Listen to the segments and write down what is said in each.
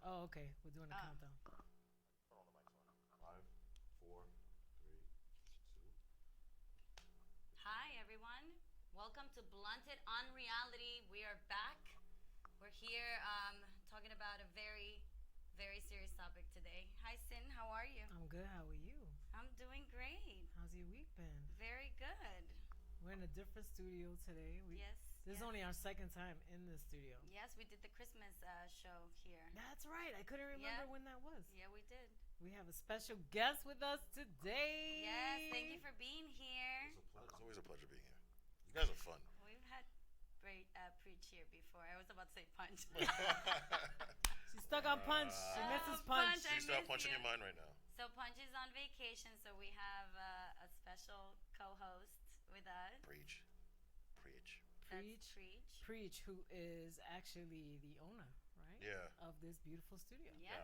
Oh, okay. We're doing a countdown. Hold on, the mic's on. Five, four, three, two. Hi, everyone. Welcome to Blunted on Reality. We are back. We're here talking about a very, very serious topic today. Hi, Sin. How are you? I'm good. How are you? I'm doing great. How's your week been? Very good. We're in a different studio today. Yes. This is yes. only our second time in the studio. Yes, we did the Christmas show here. That's right. I couldn't remember Yeah. when that was. Yeah, we did. We have a special guest with us today. Yes, thank you for being here. It's always a pleasure being here. You guys are fun. We've had great preach here before. I was about to say punch. She's stuck on punch. She misses punch. I You start miss punching you. your mind right now. So Punch is on vacation, so we have a special co-host with us. Preach. That's Preach. Preach, who is actually the owner, right? Yeah. Of this beautiful studio. Yes.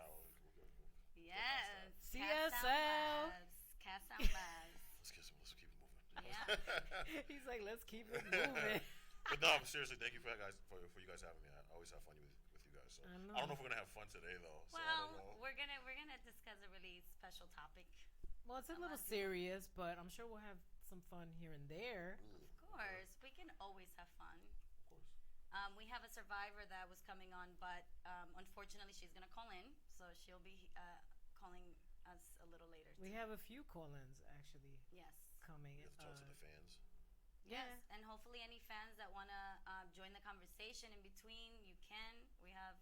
Yeah, Yes. CSL. Cast Sound Labs. Let's keep it moving. Yeah. He's like, let's keep it moving. But no, seriously, thank you for you guys having me. I always have fun with you guys. So I don't know if we're gonna have fun today though. So I don't Well, know. we're gonna discuss a really special topic. Well, it's a little serious, but I'm sure we'll have some fun here and there. Of course, we can always have fun. Of course. We have a survivor that was coming on, but unfortunately, she's gonna call in, so she'll be calling us a little later. We have a few call-ins actually Yes. coming. You have to talk to the fans. Yes, and hopefully any fans that want to join the conversation in between, you can. We have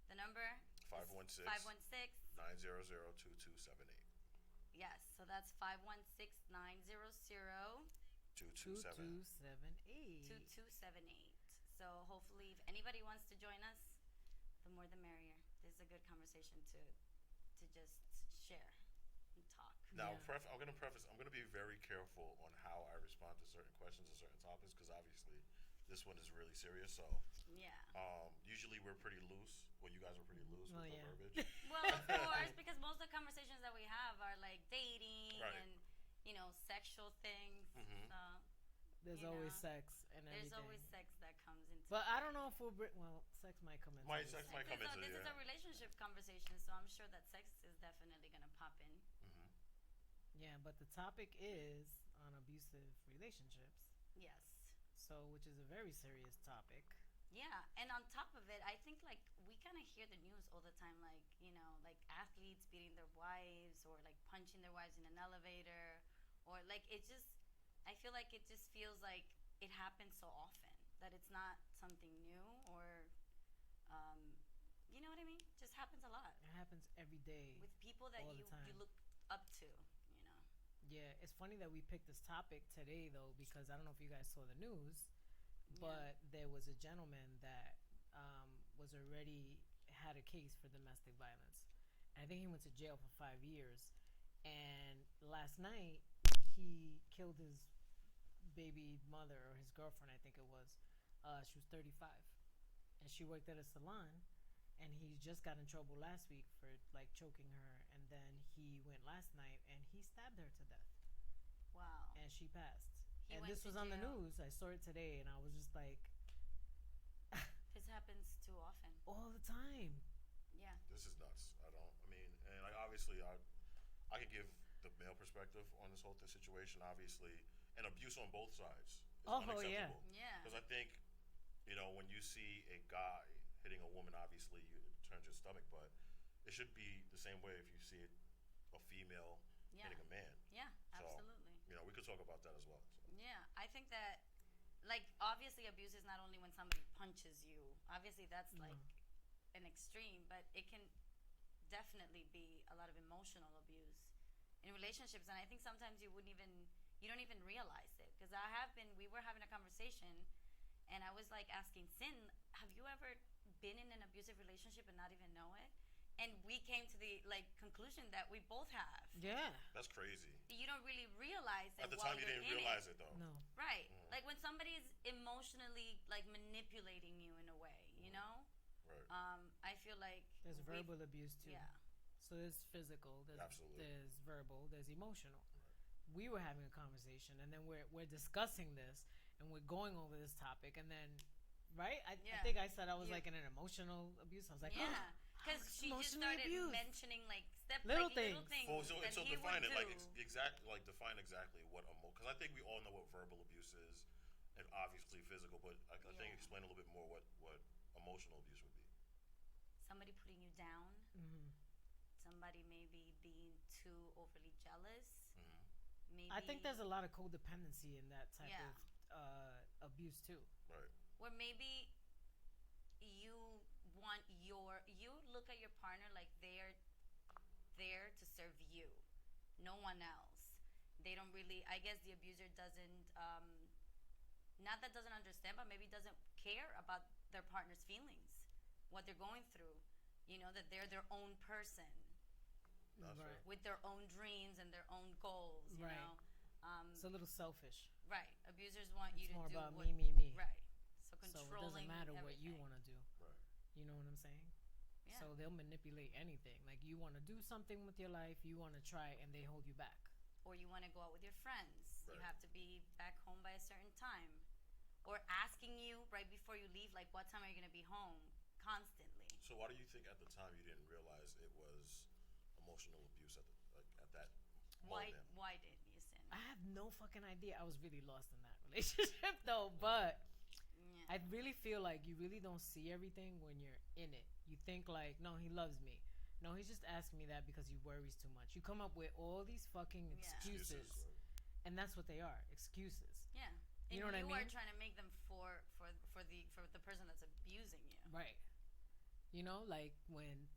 the number. 516 516. 900-2278. Yes, so that's 516-900. 2278. 2278. So hopefully if anybody wants to join us, the more the merrier. This is a good conversation to just share and talk. Now, Yeah. I'm going to be very careful on how I respond to certain questions and certain topics because obviously this one is really serious. So, Yeah. usually we're pretty loose. Well, you guys are pretty loose Well, with the yeah. verbiage. Well, of course, because most of the conversations that we have are like dating Right. and, sexual things. Mhm. So There's You always know, sex and everything. there's always sex that comes into But I it. don't know if well, sex might come in. Sex might come into This is a relationship conversation, so I'm sure that sex is definitely going to pop in. Mm-hmm. Yeah, but the topic is on abusive relationships. Yes. So, which is a very serious topic. Yeah, and on top of it, I think like we kind of hear the news all the time, like like athletes beating their wives or like punching their wives in an elevator, or like it just. I feel like it just feels like it happens so often that it's not something new or, you know what I mean? Just happens a lot It happens every day. with people that all the you time. look up to. Yeah, it's funny that we picked this topic today though, because I don't know if you guys saw the news, but there was a gentleman that was already had a case for domestic violence. And I think he went to jail for 5 years. And last night he killed his baby mother or his girlfriend, I think it was. She was 35, and she worked at a salon. And he just got in trouble last week for like choking her, and then he went last night and he stabbed her to death. Wow. And she passed. He and went this to was on the jail. news. I saw it today, and I was just like, This happens too often. all the time. Yeah. This is nuts. And like obviously, I can give the male perspective on this whole situation. Obviously, and abuse on both sides is unacceptable. Yeah. Yeah. Because I think, when you see a guy hitting a woman, obviously it turns your stomach, but it should be the same way if you see a female Yeah. hitting a man. Yeah, So, absolutely. we could talk about that as well. So. Yeah, I think that, like, obviously abuse is not only when somebody punches you. Obviously, that's like an extreme, but it can definitely be a lot of emotional abuse in relationships. And I think sometimes you don't even realize it. Because we were having a conversation, and I was like asking Sin, have you ever been in an abusive relationship and not even know it? And we came to the conclusion that we both have. Yeah. That's crazy. You don't really realize it At the while time, you you're didn't in realize it. it though. No. Right. Like when somebody is emotionally like manipulating you in a way, you know? Right. I feel like There's verbal abuse too. Yeah. So there's physical, Absolutely. there's verbal, there's emotional. We were having a conversation, and then we're discussing this, and we're going over this topic, and then, right? I think I said I was like in an emotional abuse. I was like, Yeah. Because she just Emotionally started abused. mentioning like Little little things. things Well, so, that so he define would it do. like define exactly what because I think we all know what verbal abuse is, and obviously physical. But I think Yeah. explain a little bit more what emotional abuse would be. Somebody putting you down. Mm-hmm. Somebody maybe being too overly jealous. Mm-hmm. Maybe I think there's a lot of codependency in that type Yeah. of abuse too. Right. where maybe you look at your partner like they're there to serve you, no one else. They don't really. I guess the abuser doesn't. Not that doesn't understand, but maybe doesn't care about their partner's feelings, what they're going through. You know that they're their own person That's Right. right. with their own dreams and their own goals. You Right. know. It's a little selfish. Right. Abusers want you It's to more do about what, me. Right. So So controlling. it doesn't matter what you everything. want to do. Right. You know what I'm saying? Yeah. So they'll manipulate anything. Like you want to do something with your life, you want to try, and they hold you back. Or you want to go out with your friends. Right. You have to be back home by a certain time. Or asking you right before you leave, like, what time are you going to be home? Constantly. So why do you think at the time you didn't realize it was emotional abuse at that moment? Why didn't you sin? I have no fucking idea. I was really lost in that relationship though, but Yeah. I really feel like you really don't see everything when you're in it. You think like, no, he loves me. No, he's just asking me that because he worries too much. You come up with all these fucking Yeah. excuses, Right. and that's what they are, excuses. Yeah. You And know what I you are mean? trying to make them for the person that's abusing you. Right. You know, like when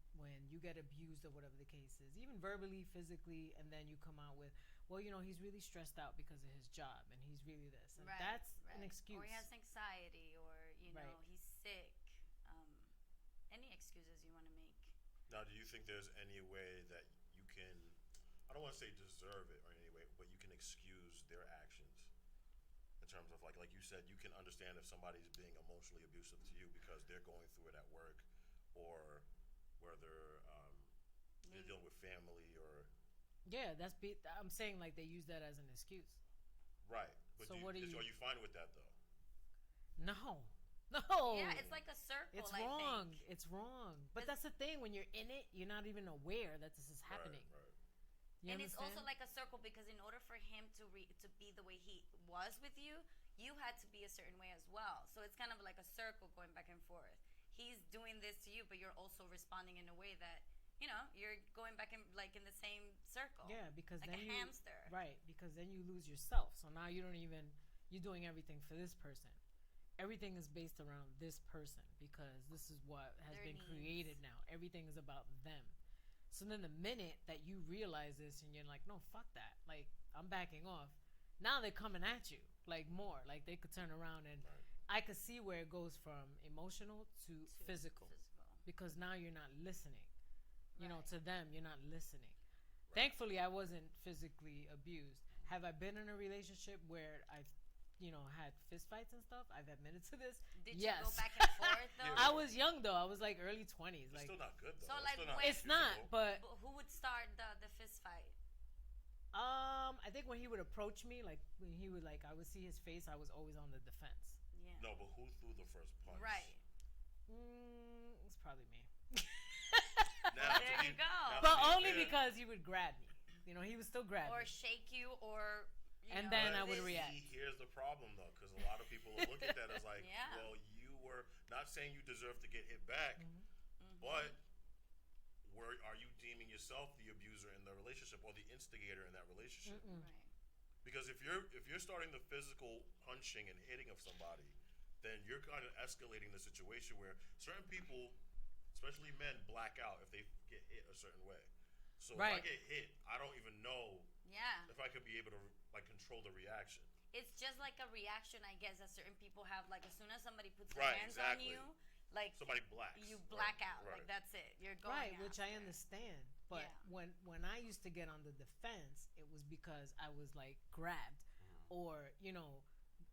you get abused or whatever the case is, even verbally, physically, and then you come out with, well, you know, he's really stressed out because of his job, and he's really this, and Right. that's right. an excuse. Or he has anxiety, or you know Right. he's sick. Any excuses you want to make. Now, do you think there's any way that you can, I don't want to say deserve it or any way, but you can excuse their actions in terms of like you said, you can understand if somebody's being emotionally abusive to you because they're going through it at work, or whether they're dealing with family or Yeah, I'm saying like they use that as an excuse. right. But So are you fine with that though? No. Yeah, it's like a circle. It's I wrong. think. It's wrong. But 'Cause- that's the thing. When you're in it, you're not even aware that this is happening. Right. You And it's understand? also like a circle because in order for him to be the way he was with you, you had to be a certain way as well. So it's kind of like a circle going back and forth. He's doing this to you, but you're also responding in a way that you're going back in like in the same circle. Yeah, because like then a hamster. Right, because then you lose yourself. So now you're doing everything for this person. Everything is based around this person because this is what has Their been needs. created now. Everything is about them. So then the minute that you realize this and you're like, no, fuck that. Like, I'm backing off. Now they're coming at you like more. Like they could turn around and Right. I could see where it goes from emotional to physical because now you're not listening. You know, Right. to them, you're not listening. Right. Thankfully, I wasn't physically abused. Have I been in a relationship where I've, had fist fights and stuff? I've admitted to this. Did Yes. you go back and forth though? Yeah. I was young though. I was like early 20s. It's Like still not good though. So, like, still not when- it's not, excusable. but But who would start the fist fight? I think when he would approach me, like when he would I would see his face. I was always on the defense. Yeah. No, but who threw the first punch? Right. It's probably me. Now, There you go. But only because he would grab me. He would still grab Or me. shake you, or And then I would this- react. See, here's the problem though, because a lot of people will look at that as like, Yeah. well, you were not saying you deserve to get hit back, Mm-hmm. but are you deeming yourself the abuser in the relationship or the instigator in that relationship? Mm-mm. Right. Because if you're starting the physical punching and hitting of somebody, then you're kind of escalating the situation where certain people, especially men, black out if they get hit a certain way. So if I Right. get hit, I don't even know Yeah. if I could be able to control the reaction. It's just like a reaction, I guess, that certain people have. Like as soon as somebody puts their Right, hands exactly. on you, like Somebody blacks. you black Right, out. right. Like that's it. You're going Right, which I after. understand. But Yeah. when I used to get on the defense, it was because I was like grabbed, or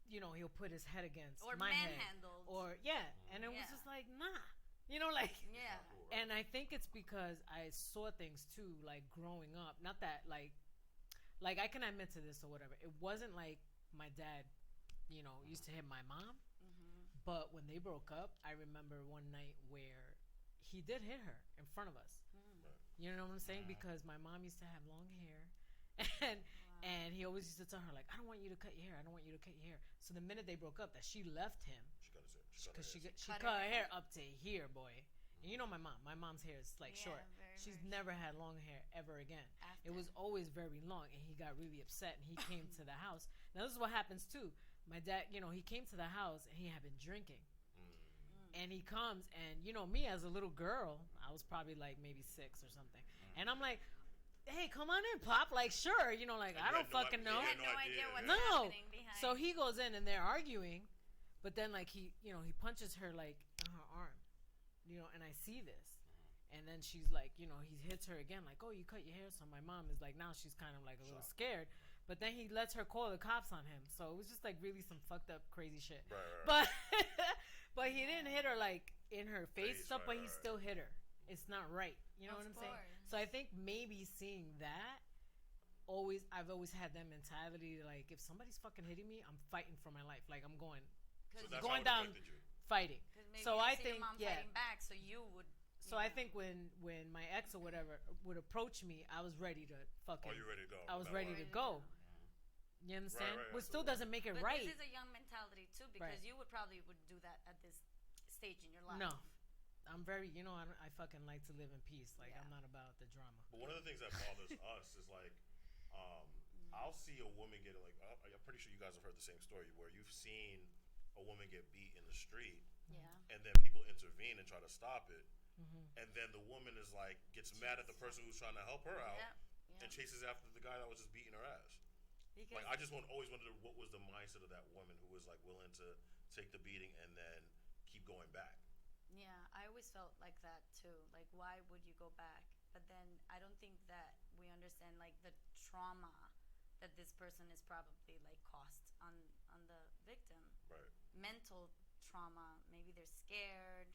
he'll put his head against Or my head, manhandled. or and it was Yeah. just like nah, like. Yeah. Cool, right? And I think it's because I saw things too, like growing up. Not that like I can admit to this or whatever. It wasn't like my dad, used to hit my mom. Mm-hmm. But when they broke up, I remember one night where he did hit her in front of us. Right. You know what I'm saying? Because my mom used to have long hair, and and he always used to tell her like, I don't want you to cut your hair. I don't want you to cut your hair. So the minute they broke up, that she left him She cut because his hair. she cut her hair up to here, boy. And you know my mom. My mom's hair is like Yeah, short. very, She's very never had long hair ever again. After. It was always very long, and he got really upset, and he came to the house. Now this is what happens too. My dad, he came to the house, and he had been drinking. And he comes, and me as a little girl, I was probably like maybe 6 or something, and I'm like, "Hey, come on in, Pop." Like, sure, like I don't fucking know. You had no idea what's No. happening behind. So he goes in, and they're arguing, but then like he punches her like on her arm, and I see this, and then she's like, he hits her again, like, "Oh, you cut your hair." So my mom is like, now she's kind of like a little scared, but then he lets her call the cops on him. So it was just like really some fucked up crazy shit. Right. But he didn't hit her like in her face stuff, but he right. still hit her. It's not right. You know Of what I'm saying? course. So I think maybe seeing that, I've always had that mentality like, if somebody's fucking hitting me, I'm fighting for my life. Like I'm going So that's going how down it affected you. fighting. Maybe So you I see think your mom fighting back, so you would. So I think when my ex or whatever would approach me, I was ready to fucking. Oh, you ready to go? I was No ready way. to go. You understand? Right, Which still doesn't make it But right. this is a young mentality too, because Right. you would probably would do that at this stage in your life. No, I'm very. I fucking like to live in peace. Like Yeah. I'm not about the drama. But one of the things that bothers us is like, I'll see a woman get like. I'm pretty sure you guys have heard the same story where you've seen a woman get beat in the street, Yeah. and then people intervene and try to stop it, and then the woman is like gets mad at the person who's trying to help her out, Yeah. and chases after the guy that was just beating her ass. Because Like I just always wondered what was the mindset of that woman who was like willing to take the beating and then keep going back. yeah, I always felt like that too. Like, why would you go back? But then I don't think that we understand like the trauma that this person is probably like cost on the victim. Right. Mental trauma. Maybe they're scared.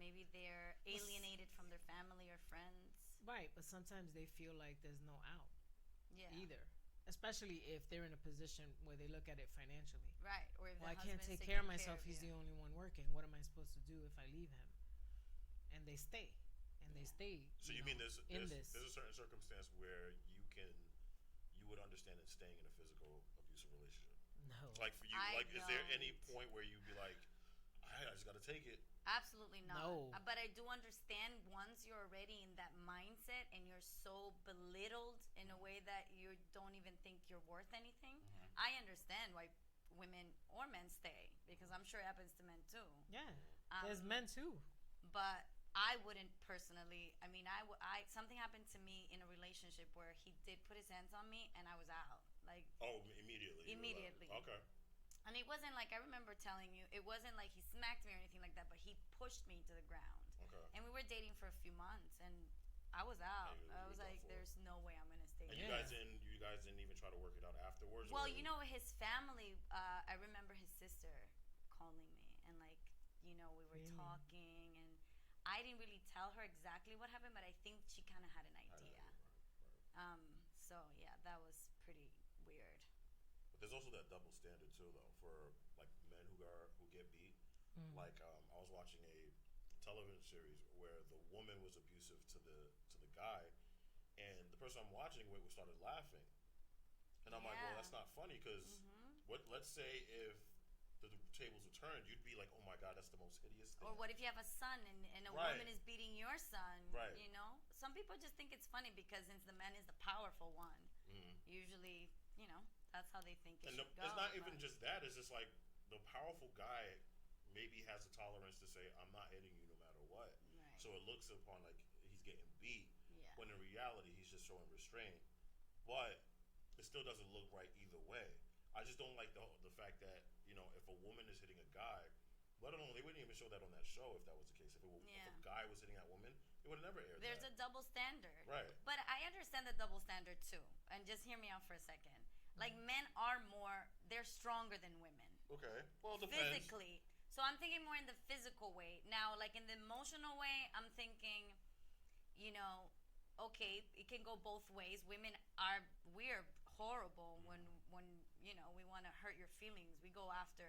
Maybe they're alienated from their family or friends. Right, but sometimes they feel like there's no out Yeah. either. Especially if they're in a position where they look at it financially. Right. Or if Well, the I can't husband's take care of taking myself. He's you. the only one working. What am I supposed to do if I leave him? And they stay. And they stay. So you mean there's in a this? certain circumstance where you would understand it staying in a physical abusive relationship? No. Like for you, I like is there any don't. point where you'd be like, I just gotta take it? Absolutely not. No. But I do understand once you're already in that mindset and you're so belittled in a way that you don't even think you're worth anything. I understand why women or men stay, because I'm sure it happens to men too. Yeah. There's men too. But I wouldn't personally. I mean, something happened to me in a relationship where he did put his hands on me and I was out. Like Oh, immediately. you were like, Immediately. okay. And it wasn't like, I remember telling you, it wasn't like he smacked me or anything like that, but he pushed me to the ground. Okay. And we were dating for a few months, and I was out. Yeah, I you was were like, done for. there's no way I'm gonna stay And here. you guys didn't even try to work it out afterwards. Well, or- you know, his family. I remember his sister calling me, and like, we were Really? talking, and I didn't really tell her exactly what happened, but I think she kind of had an idea. So yeah, that was pretty weird. But there's also that double standard too, though, for like men who get beat. Like I was watching a television series where the woman was abusive to the guy, and the person I'm watching with started laughing, and I'm like, well, Yeah. that's not funny because let's say if the tables were turned, you'd be like, oh my god, that's the most hideous thing. Or what if you have a son and a Right. woman is beating your son? Right. Some people just think it's funny because since the man is the powerful one, usually, that's how they think it And should go. it's not even but- just that. It's just like the powerful guy maybe has a tolerance to say, I'm not hitting you no matter what. Right. So it looks upon like he's getting beat, Yeah. when in reality he's just showing restraint. But it still doesn't look right either way. I just don't like the fact that if a woman is hitting a guy, let alone they wouldn't even show that on that show if that was the case. If a guy was hitting that woman, they would have never aired There's that. a double standard. Right. But I understand the double standard too. And just hear me out for a second. Like, men are they're stronger than women. Okay. Well, it depends. Physically. So I'm thinking more in the physical way. Now, like in the emotional way, I'm thinking, okay, it can go both ways. We're horrible when we want to hurt your feelings. We go after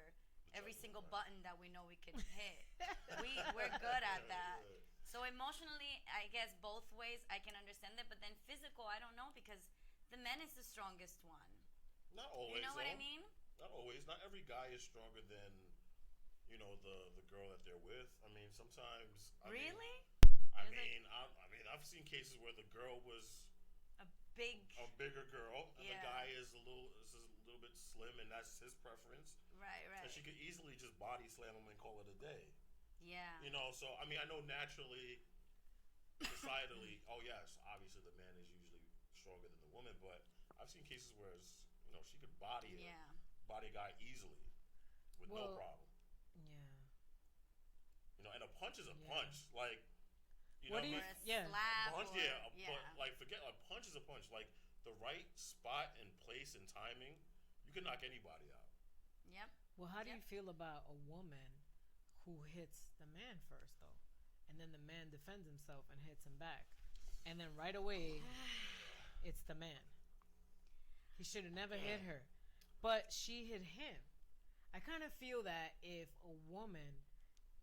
every single button that we know we can hit. We're good at that. So emotionally, I guess both ways I can understand it, but then physical, I don't know because the man is the strongest one. Not always. You know what I though. mean? Not always. Not every guy is stronger than the girl that they're with. I mean, sometimes. Really? I There's mean, I mean, I've seen cases where the girl was a big. a bigger girl, and the Yeah. guy is a little bit slim, and that's his preference. Right, And right. she could easily just body slam him and call it a day. Yeah. So I mean, I know naturally, societally, oh yes, obviously the man is usually stronger than the woman, but I've seen cases where she could Yeah. body a guy easily with no Well, problem. yeah. And a punch is a Yeah. punch. Like, What do what you? I Or mean? a Yeah. slap. Punch, Or, yeah, yeah. like forget a punch is a punch. Like the right spot and place and timing, you can knock anybody out. Yep. Well, how do Yep. you feel about a woman who hits the man first, though, and then the man defends himself and hits him back, and then right away it's the man. He should have never hit her, but she hit him. I kind of feel that if a woman,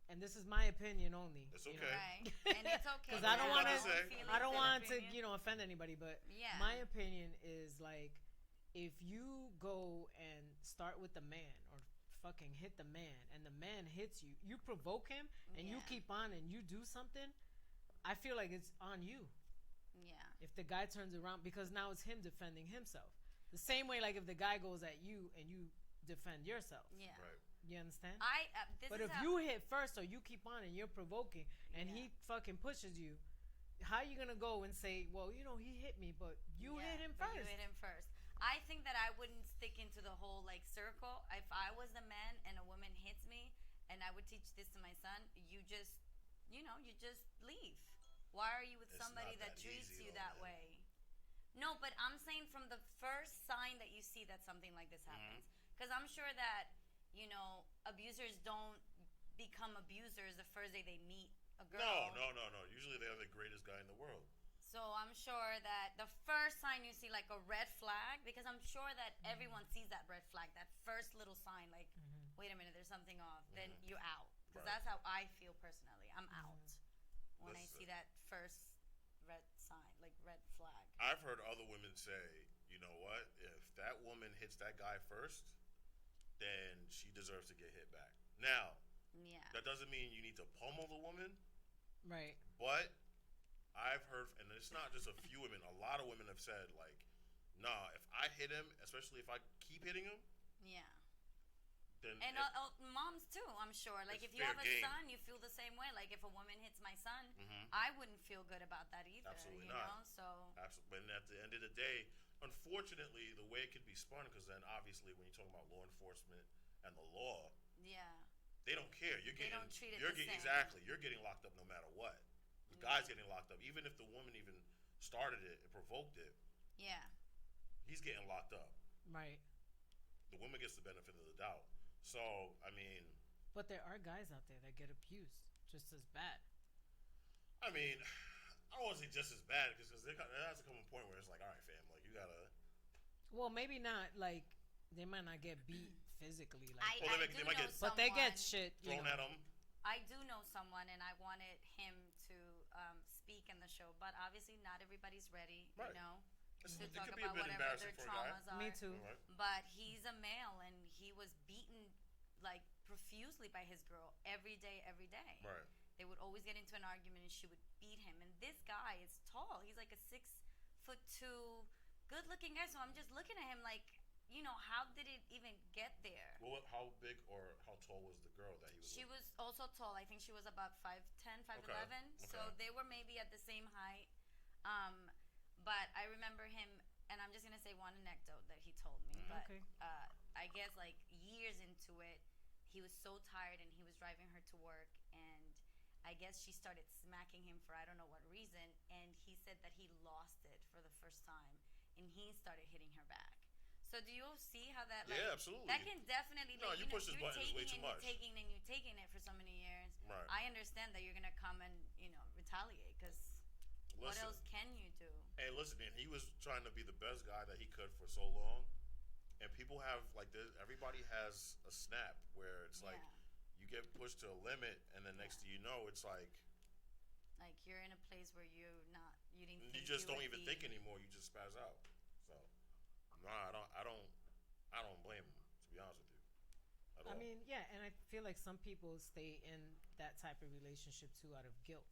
and this is my opinion only, It's you okay. know, Right. And it's okay. because I I don't want Everyone's to, feelings I don't and want to, opinion. offend anybody, but Yeah. my opinion is like, if you go and start with the man or fucking hit the man, and the man hits you, you provoke him, and you Yeah. keep on and you do something, I feel like it's on you. Yeah. If the guy turns around, because now it's him defending himself. The same way, like if the guy goes at you and you defend yourself. Yeah. Right. You understand? This But is if how, you hit first or you keep on and you're provoking and Yeah. he fucking pushes you, how you gonna go and say, well, he hit me, but you Yeah, hit him but first? You hit him first. I think that I wouldn't stick into the whole circle. If I was the man and a woman hits me, and I would teach this to my son, you just leave. Why are you with It's somebody not that that treats easy, you though, that man. way? No, but I'm saying from the first sign that you see that something like this Mm-hmm. happens, because I'm sure that abusers don't become abusers the first day they meet a girl. No. Usually they're the greatest guy in the world. So I'm sure that the first sign you see, like a red flag, because I'm sure that everyone sees that red flag, that first little sign, like, wait a minute, there's something off. Then you're out. Because Right. that's how I feel personally. I'm out when I Listen. see that first red sign, like red flag. I've heard other women say, you know what? If that woman hits that guy first, then she deserves to get hit back. Now, Yeah. that doesn't mean you need to pummel the woman, Right. but I've heard, and it's not just a few women, a lot of women have said, like, nah, if I hit him, especially if I keep hitting him, Yeah. then And moms too, I'm sure. Like It's if you have a fair game. son, you feel the same way. Like if a woman hits my son, Mhm. I wouldn't feel good about that either. Absolutely you not. know? So Absolutely. But at the end of the day, unfortunately, the way it could be spun, because then obviously when you're talking about law enforcement and the law, yeah. they don't care. You're They getting, don't treat it you're the getting same. exactly. You're getting locked up no matter what. The guy's getting locked up, even if the woman even started it and provoked it. Yeah. He's getting locked up. Right. The woman gets the benefit of the doubt. So I mean, But there are guys out there that get abused just as bad. I don't want to say just as bad because there has to come a point where it's like, all right, fam, like you gotta. Well, maybe not. Like they might not get beat physically. Like, I Well, they do might know get- someone. but they get shit Thrown at him. I do know someone, and I wanted him to speak in the show, but obviously not everybody's ready. Right. You know, It to could talk be a about bit whatever embarrassing their for a guy. traumas are. Me too. Right. But he's a male, and he was beaten like profusely by his girl every day, every day. Right. They would always get into an argument, and she would beat him. And this guy is tall. He's like a 6'2", good-looking guy. So I'm just looking at him like, how did it even get there? Well, how big or how tall was the girl that he was? She with? was also tall. I think she was about 5'10", 5'11". So Okay. they were maybe at the same height. But I remember him, and I'm just gonna say one anecdote that he told me. Mhm. But Okay. I guess like years into it, he was so tired, and he was driving her to work, and I guess she started smacking him for I don't know what reason, and he said that he lost it for the first time, and he started hitting her back. So do you see how that like Yeah, absolutely. that can definitely No, like, you push this you're button taking way too and much. you're taking and you're taking it for so many years. Right. I understand that you're gonna come and retaliate because what Listen. else can you do? Hey, listen, man. He was trying to be the best guy that he could for so long, and people have like this. Everybody has a snap where it's like Yeah. you get pushed to a limit, and then next thing you know, it's like Like you're in a place where you didn't You think just you don't would even be. think anymore. You just spaz out. So, nah, I don't blame him. To be honest with you, at I all. mean, yeah, and I feel like some people stay in that type of relationship too out of guilt.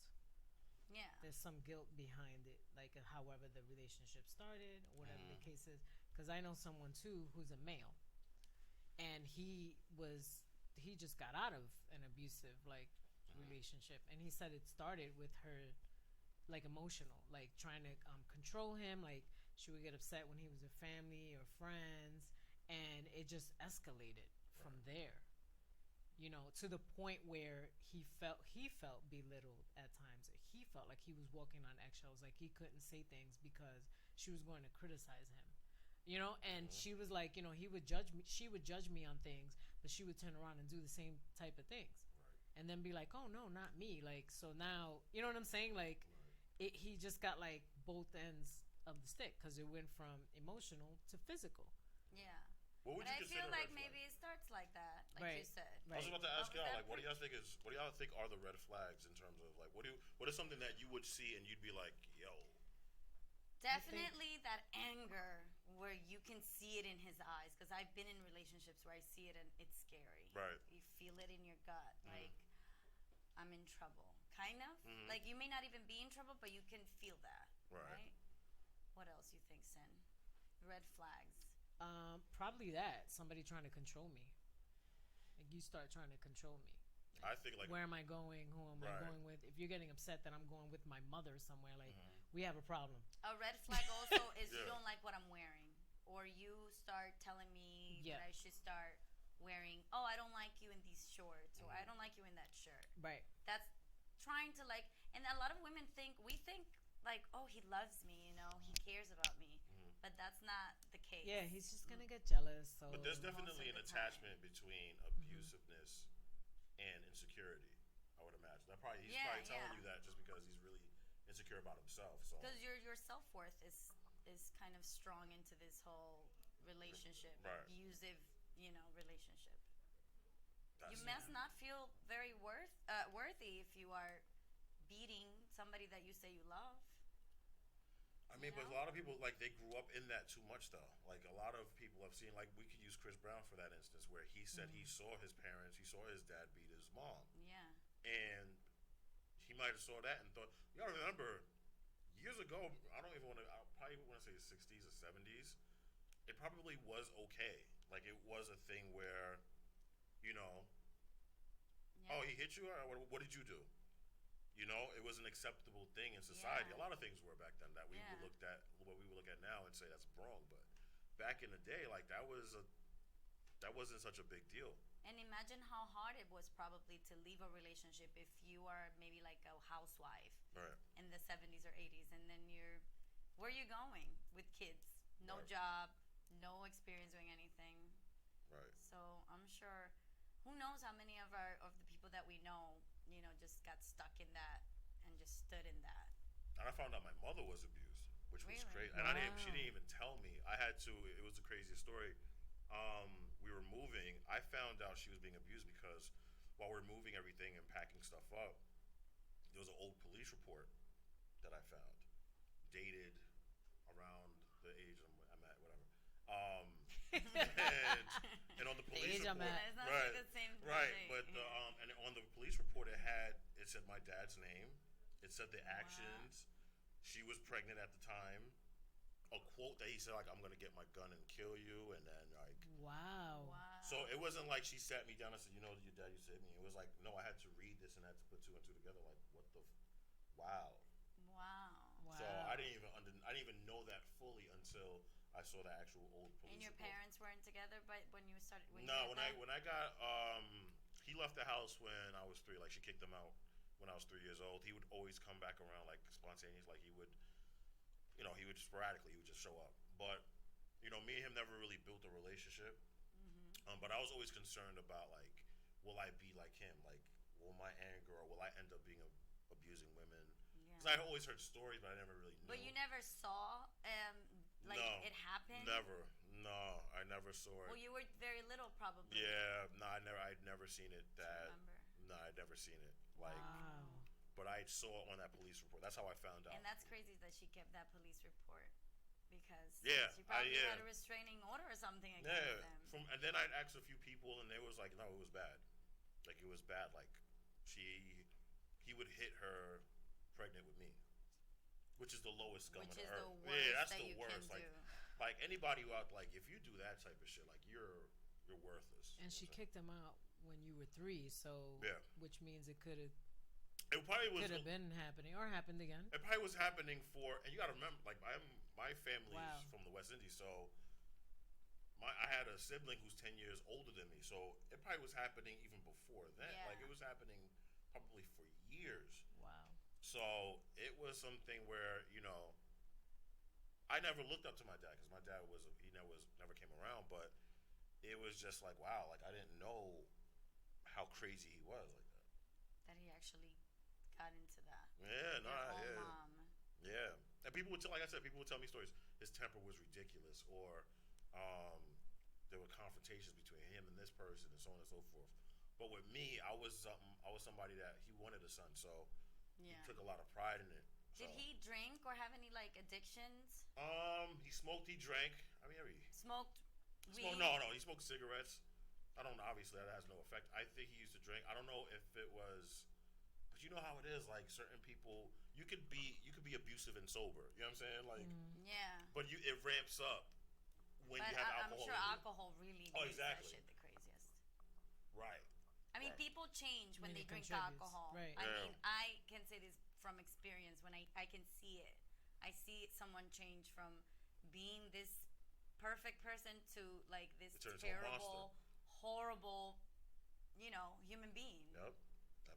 Yeah. There's some guilt behind it, like however the relationship started or whatever the Mm. case is. Because I know someone too who's a male, and he just got out of an abusive like relationship, and he said it started with her like emotional, like trying to control him. Like she would get upset when he was with family or friends, and it just escalated from Right. there. You know, to the point where he felt belittled at times. He felt like he was walking on eggshells, like he couldn't say things because she was going to criticize him. You know, and Mm-hmm. she was like, you know, he would judge me. She would judge me on things, but she would turn around and do the same type of things, Right. and then be like, "Oh no, not me!" Like so now, you know what I'm saying? Like, Right. he just got like both ends of the stick because it went from emotional to physical. Yeah. What would But you I feel consider a like red flag? maybe it starts like that, like you Right, said. I was right. about to What ask was y'all, that? like, what do y'all think are the red flags in terms of like, what is something that you would see and you'd be like, yo, I think Definitely that anger where you can see it in his eyes. Because I've been in relationships where I see it and it's scary. right? You feel it in your gut. Mm-hmm. Like, I'm in trouble. Kind of. Mm-hmm. Like, you may not even be in trouble, but you can feel that. Right. Right? What else you think, Sin? Red flags. probably that somebody trying to control me. Like you start trying to control me. I think like, Where am I going? Who am I right. going with? If you're getting upset that I'm going with my mother somewhere, like Mm-hmm. we have a problem. A red flag also is you Yeah. don't like what I'm wearing. Or you start telling me Yeah. that I should start wearing, oh, I don't like you in these shorts. Or I Mm-hmm. don't like you in that shirt. Right. That's trying to like, and a lot of women we think like, oh, he loves me, he cares about me, Mm-hmm. but that's not the case. Yeah, he's just gonna get jealous. So But there's Most definitely of an the time. attachment between Mhm. abusiveness and insecurity. I would imagine. He's Yeah, probably telling yeah. you that just because he's really insecure about himself. So Because your self worth is kind of strong into this whole relationship, right. abusive, relationship. You That's must not feel very worthy if you are beating somebody that you say you love. I mean, but a lot of people like they grew up in that too much though. Like a lot of people I've seen, like we could use Chris Brown for that instance, where he said he Mhm. saw his parents, he saw his dad beat his mom, Yeah. and he might have saw that and thought, you gotta remember, years ago, I don't even want to, I probably want to say '60s or '70s, it probably was okay. Like it was a thing where, you know, Yeah. oh, he hit you. What did you do? You know, it was an acceptable thing in society. Yeah. A lot of things were back then that we Yeah. would look at, what we would look at now and say that's wrong. But back in the day, like that wasn't such a big deal. And imagine how hard it was probably to leave a relationship if you are maybe like a housewife Right. in the 70s or 80s, and then where are you going with kids? No Right. job, no experience doing anything. Right. So I'm sure, who knows how many of the people that we know, just got stuck in that and just stood in that. And I found out my mother was abused, which was Really? crazy. And she Wow. didn't even tell me. I had to. It was the craziest story. We were moving. I found out she was being abused because while we were moving everything and packing stuff up, there was an old police report that I found, dated around the age I'm at, whatever. Um, and and on the The police age I'm report, at. It's not right, like the same right. thing. But and on the police report, it said my dad's name. It said the Wow. actions. She was pregnant at the time. A quote that he said like, "I'm gonna get my gun and kill you," and then like. Wow. Wow. So it wasn't like she sat me down and said, "You know, your dad used to hit me." It was like, no, I had to read this and I had to put two and two together. Like, what the, wow. Wow. Wow. So I didn't even know that fully until I saw the actual old police And your report. parents weren't together, but when you started, when you No, got there? when I got he left the house when I was 3. Like she kicked him out when I was 3 years old. He would always come back around like spontaneous. Like he would sporadically he would just show up. But me and him never really built a relationship. Mm-hmm. But I was always concerned about like, will I be like him? Like, will my anger or will I end up being abusing women? Because Yeah. I'd always heard stories, but I never really knew. But you never saw like No, it happen. never. No, I never saw it. Well, you were very little, probably. Yeah, no, I'd never seen it. Do you That remember? no, I'd never seen it. Like, Wow. but I saw it on that police report. That's how I found out. And that's crazy that she kept that police report because Yeah, she probably yeah. had a restraining order or something against Yeah, them. and then I asked a few people, and they was like, no, it was bad. Like it was bad. Like he would hit her pregnant with me, which is the lowest scum Which of is the the earth. worst Yeah, that's that the you worst. can Like anybody who out, like if you do that type of shit, like you're worthless. And she kicked him out when you were 3, so Yeah. which means it could have It probably was. been happening or happened again. It probably was happening for, and you got to remember, like my family Wow. is from the West Indies, so I had a sibling who's 10 years older than me, so it probably was happening even before that. Yeah. Like it was happening probably for years. Wow. So it was something where I never looked up to my dad because my dad he never came around, but it was just like wow, like I didn't know how crazy he was like that. That he actually got into that. Yeah, no, Their own yeah. mom. Yeah, and people would like I said, people would tell me stories. His temper was ridiculous, or there were confrontations between him and this person, and so on and so forth. But with me, I was somebody that he wanted a son, so Yeah. he took a lot of pride in it. Did So, he drink or have any like addictions? He smoked, he drank. I mean, Smoked weed? no, he smoked cigarettes. I don't. Obviously, that has no effect. I think he used to drink. I don't know if it was, but you know how it is. Like certain people, you could be abusive and sober. You know what I'm saying? Like, Yeah. but it ramps up when But you have I'm alcohol. sure in you. alcohol really Oh, makes exactly. that shit the craziest. Right. I mean, Right. people change when I mean, they it drink contributes. alcohol. Right. I Yeah. mean, I can say this from experience when I can see it. I see someone change from being this perfect person to like this It turns into a terrible, monster. horrible, human being. Yep.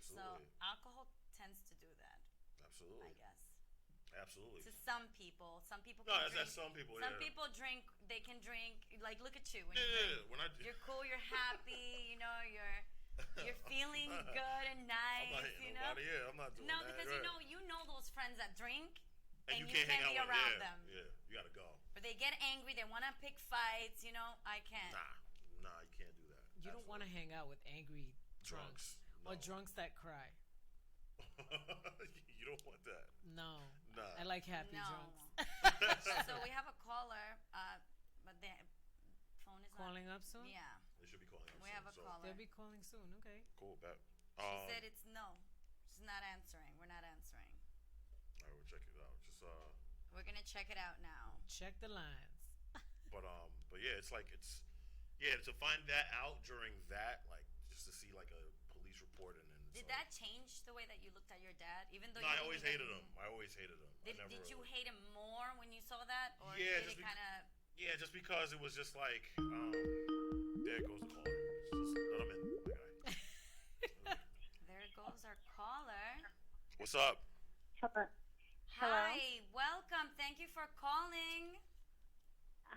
So Absolutely. alcohol tends to do that, Absolutely. I guess. Absolutely. To some people can No, drink. that's some people. Some Yeah. people drink. They can drink. Like, look at you when Yeah, you yeah, drink. yeah. When I You're cool. You're happy. You're feeling good and nice. I'm not hitting you know. nobody. Yeah, I'm not doing No, that. because right. you know those friends that drink, And you you can't hang be out with around yeah, them. Yeah, you gotta go. Or they get angry. They want to pick fights. I can't. Nah, you can't do that. You don't want to hang out with angry drunks No. or drunks that cry. You don't want that. No. Nah. I like happy No. drunks. So we have a caller, but the phone is Calling up soon? Not, yeah, They should be calling us. we have a so. caller. They'll be calling soon. Okay. Cool, bet. She said it's no. She's not answering. We're not answering. Alright, we'll check it out. Just We're gonna check it out now. Check the lines. but yeah, to find that out during that, like, just to see like a police report and then. Did that change the way that you looked at your dad? Even though No, I you always hated him. I always hated him. Did you hate him more when you saw that, or Yeah, did it just kind of? Yeah, just because it was just like, there goes the caller. Just let him in, my guy. There goes our caller. What's up? Hello. Hi, welcome. Thank you for calling.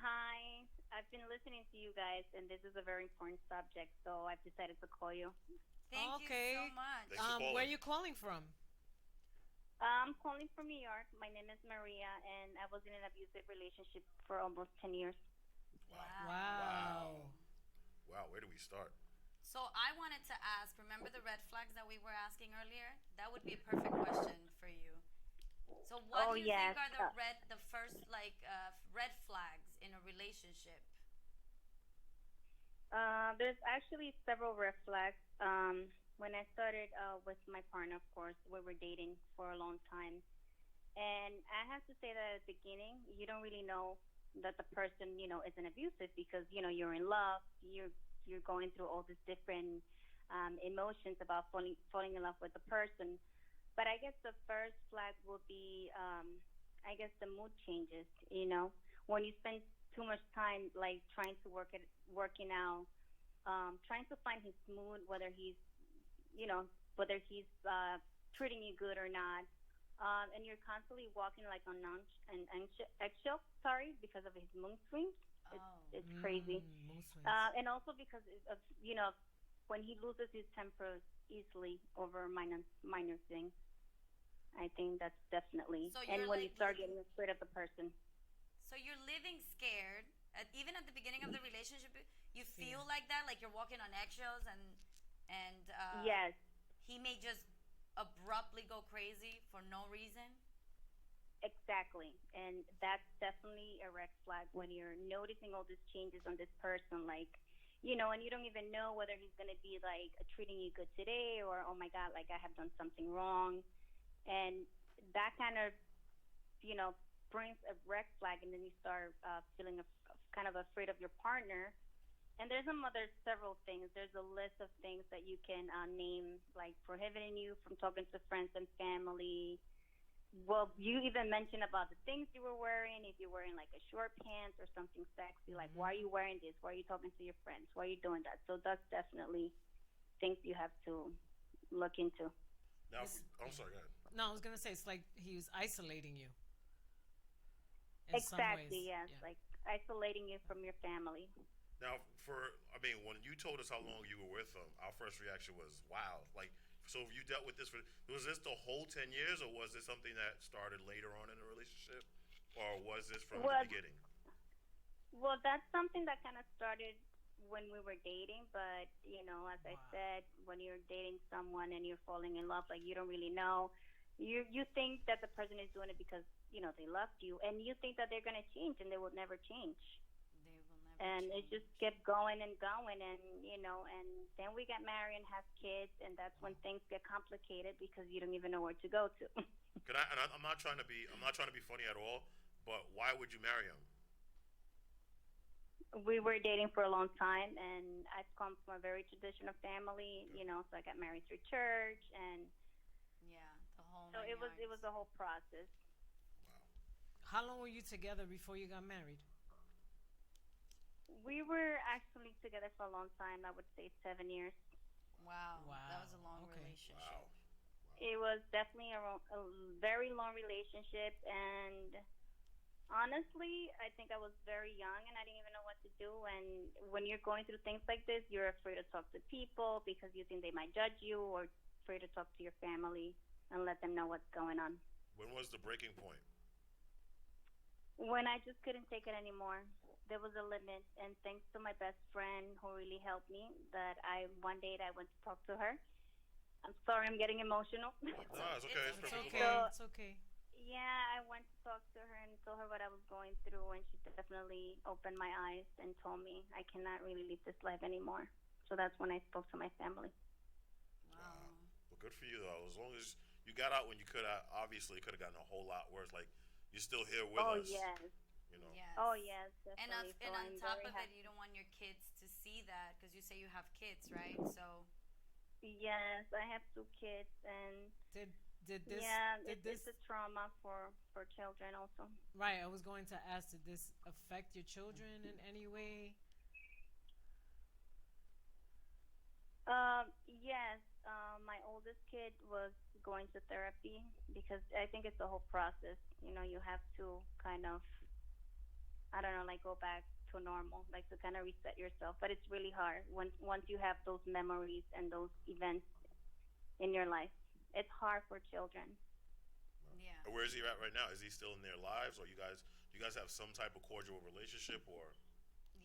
Hi. I've been listening to you guys, and this is a very important subject, so I've decided to call you. Thank Okay. you so much. Thanks for Where are calling. you calling from? I'm calling from New York. My name is Maria, and I was in an abusive relationship for almost 10 years. Wow. Wow, where do we start? So I wanted to ask, remember the red flags that we were asking earlier? That would be a perfect question for you. So what Oh, do you yes. think are the first red flags in a relationship? There's actually several red flags. When I started with my partner, of course, we were dating for a long time. And I have to say that at the beginning, you don't really know that the person, isn't abusive because, you're in love, you're going through all these different emotions about falling in love with the person. But I guess the first flag will be, the mood changes, when you spend too much time, like, trying to working out, trying to find his mood, whether he's treating you good or not. And you're constantly walking like on eggshells, because of his mood swings. It's crazy. Mood swings. And also because of, when he loses his temper easily over minor things. I think that's definitely. So and you're when you like start getting afraid of the person. So you're living scared. Even at the beginning of the relationship, you feel like that, like you're walking on eggshells, and Yes. he may just abruptly go crazy for no reason. Exactly. And that's definitely a red flag when you're noticing all these changes on this person. Like, and you don't even know whether he's going to be like treating you good today or, oh my God, like I have done something wrong. And that kind of, you know, brings a red flag. And then you start feeling kind of afraid of your partner. And there's some other several things. There's a list of things that you can name, like prohibiting you from talking to friends and family. Well, you even mentioned about the things you were wearing. If you're wearing like a short pants or something sexy, like why are you wearing this? Why are you talking to your friends? Why are you doing that? So that's definitely things you have to look into. Now, It's, I'm yeah. sorry. Go ahead. No, I was gonna say it's like he was isolating you in some ways. Exactly, yes, Yeah. like isolating you from your family. Now, I mean, when you told us how long you were with him, our first reaction was, wow. Like, so you dealt with this was this the whole 10 years, or was this something that started later on in the relationship? Or was this from the Well, beginning? well, that's something that kind of started when we were dating, but as I Wow. said, when you're dating someone and you're falling in love, like you don't really know. You think that the person is doing it because they loved you, and you think that they're gonna change, and they will never change. They will never And it just change. kept going and going, and and then we got married and have kids, and that's when things get complicated because you don't even know where to go to. Could I? And I'm not trying to be funny at all. But why would you marry him? We were dating for a long time, and I've come from a very traditional family, Okay. so I got married through church, and Yeah, the whole so nine it was yards. a whole process. Wow. How long were you together before you got married? We were actually together for a long time. I would say 7 years. Wow, that Wow. was a long Okay. relationship. Wow. It was definitely a very long relationship, and honestly, I think I was very young and I didn't even know what to do. And when you're going through things like this, you're afraid to talk to people because you think they might judge you, or afraid to talk to your family and let them know what's going on. When was the breaking point? When I just couldn't take it anymore, there was a limit. And thanks to my best friend who really helped me, that I one day I went to talk to her. I'm sorry, I'm getting emotional. No, it's okay. It's It's It's okay. perfectly okay. fine. So It's okay. yeah, I went to talk to her and told her what I was going through, and she definitely opened my eyes and told me I cannot really live this life anymore. So that's when I spoke to my family. Wow. Wow. Well, good for you though. As long as you got out when you could have, obviously it could have gotten a whole lot worse. Like you're still here with Oh us. yes, You know. Yes. oh yes, And definitely. So on I'm top very of it, happy. you don't want your kids to see that because you say you have kids, right? So Yes, I have two kids, and Did did this yeah, did it's this a trauma for children also. right? I was going to ask, did this affect your children in any way? Yes, my oldest kid was going to therapy because I think it's a whole process. You have to kind of, I don't know, like go back to normal, like to kind of reset yourself. But it's really hard once you have those memories and those events in your life. It's hard for children. yeah, And where is he at right now? Is he still in their lives, or you guys have some type of cordial relationship, or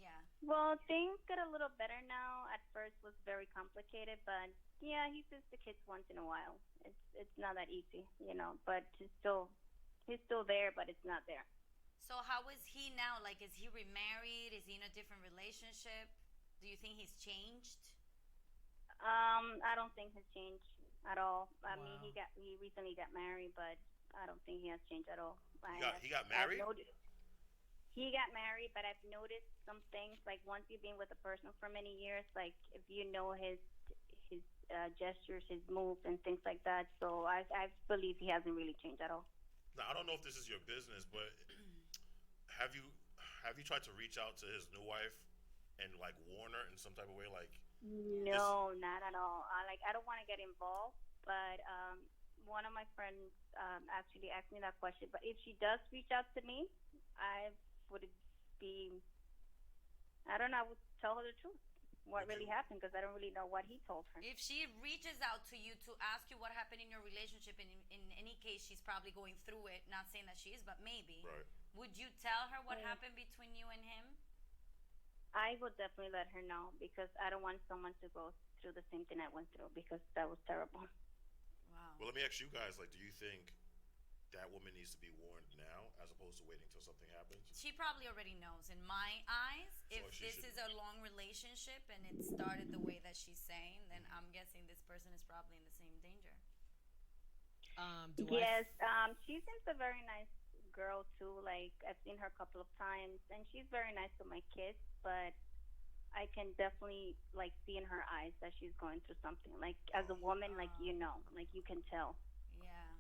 yeah. Well, things get a little better now. At first, was very complicated, but yeah, he sees the kids once in a while. It's not that easy. But he's still there, but it's not there. So how is he now? Like, is he remarried? Is he in a different relationship? Do you think he's changed? I don't think he's changed at all. I mean, Wow. he recently got married, but I don't think he has changed at all. he got he got I've married? noticed he got married, but I've noticed some things. Like once you've been with a person for many years, like if you know his gestures, his moves, and things like that. So I believe he hasn't really changed at all. Now I don't know if this is your business, but have you have you tried to reach out to his new wife and like warn her in some type of way, like Yeah. this? No, not at all. I don't want to get involved, but one of my friends actually asked me that question. But if she does reach out to me, I would be, I don't know, I would tell her the truth, what Would really you? happened, because I don't really know what he told her. If she reaches out to you to ask you what happened in your relationship, and in any case, she's probably going through it, not saying that she is, but maybe, Right. would you tell her what Mm. happened between you and him? I would definitely let her know because I don't want someone to go through the same thing I went through because that was terrible. Wow. Well, let me ask you guys, like, do you think that woman needs to be warned now as opposed to waiting till something happens? She probably already knows. In my eyes, So if she this should- is a long relationship and it started the way that she's saying, then I'm guessing this person is probably in the same danger. Yes, she seems a very nice girl too. Like I've seen her a couple of times, and she's very nice to my kids. But I can definitely like see in her eyes that she's going through something. Like as a woman, like like you can tell. Yeah.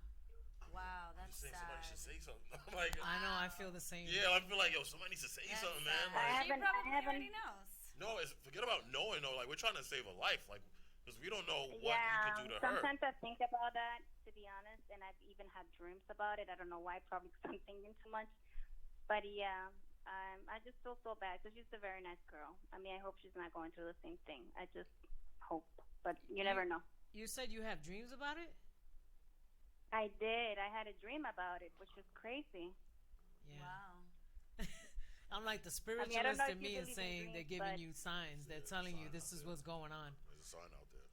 Wow, I'm that's just saying somebody sad. should say something. Like, I know. I feel the same. yeah, I feel like yo, somebody needs to say That's something, sad. man. I Like, She haven't- probably haven't- already knows. no, it's forget about knowing though. Like we're trying to save a life, like because we don't know what you Yeah, could do to her. sometimes I think about that, to be honest, and I've even had dreams about it. I don't know why, probably because I'm thinking too much. But yeah, I just feel so bad because she's a very nice girl. I mean, I hope she's not going through the same thing. I just hope, but you never know. You said you have dreams about it. I did. I had a dream about it, which was crazy. Yeah. Wow. I'm like the I don't spiritualist know in if you me is believe in saying dreams, they're giving but- you signs. They're There's a telling you sign this out is there. what's going on. There's a sign out there.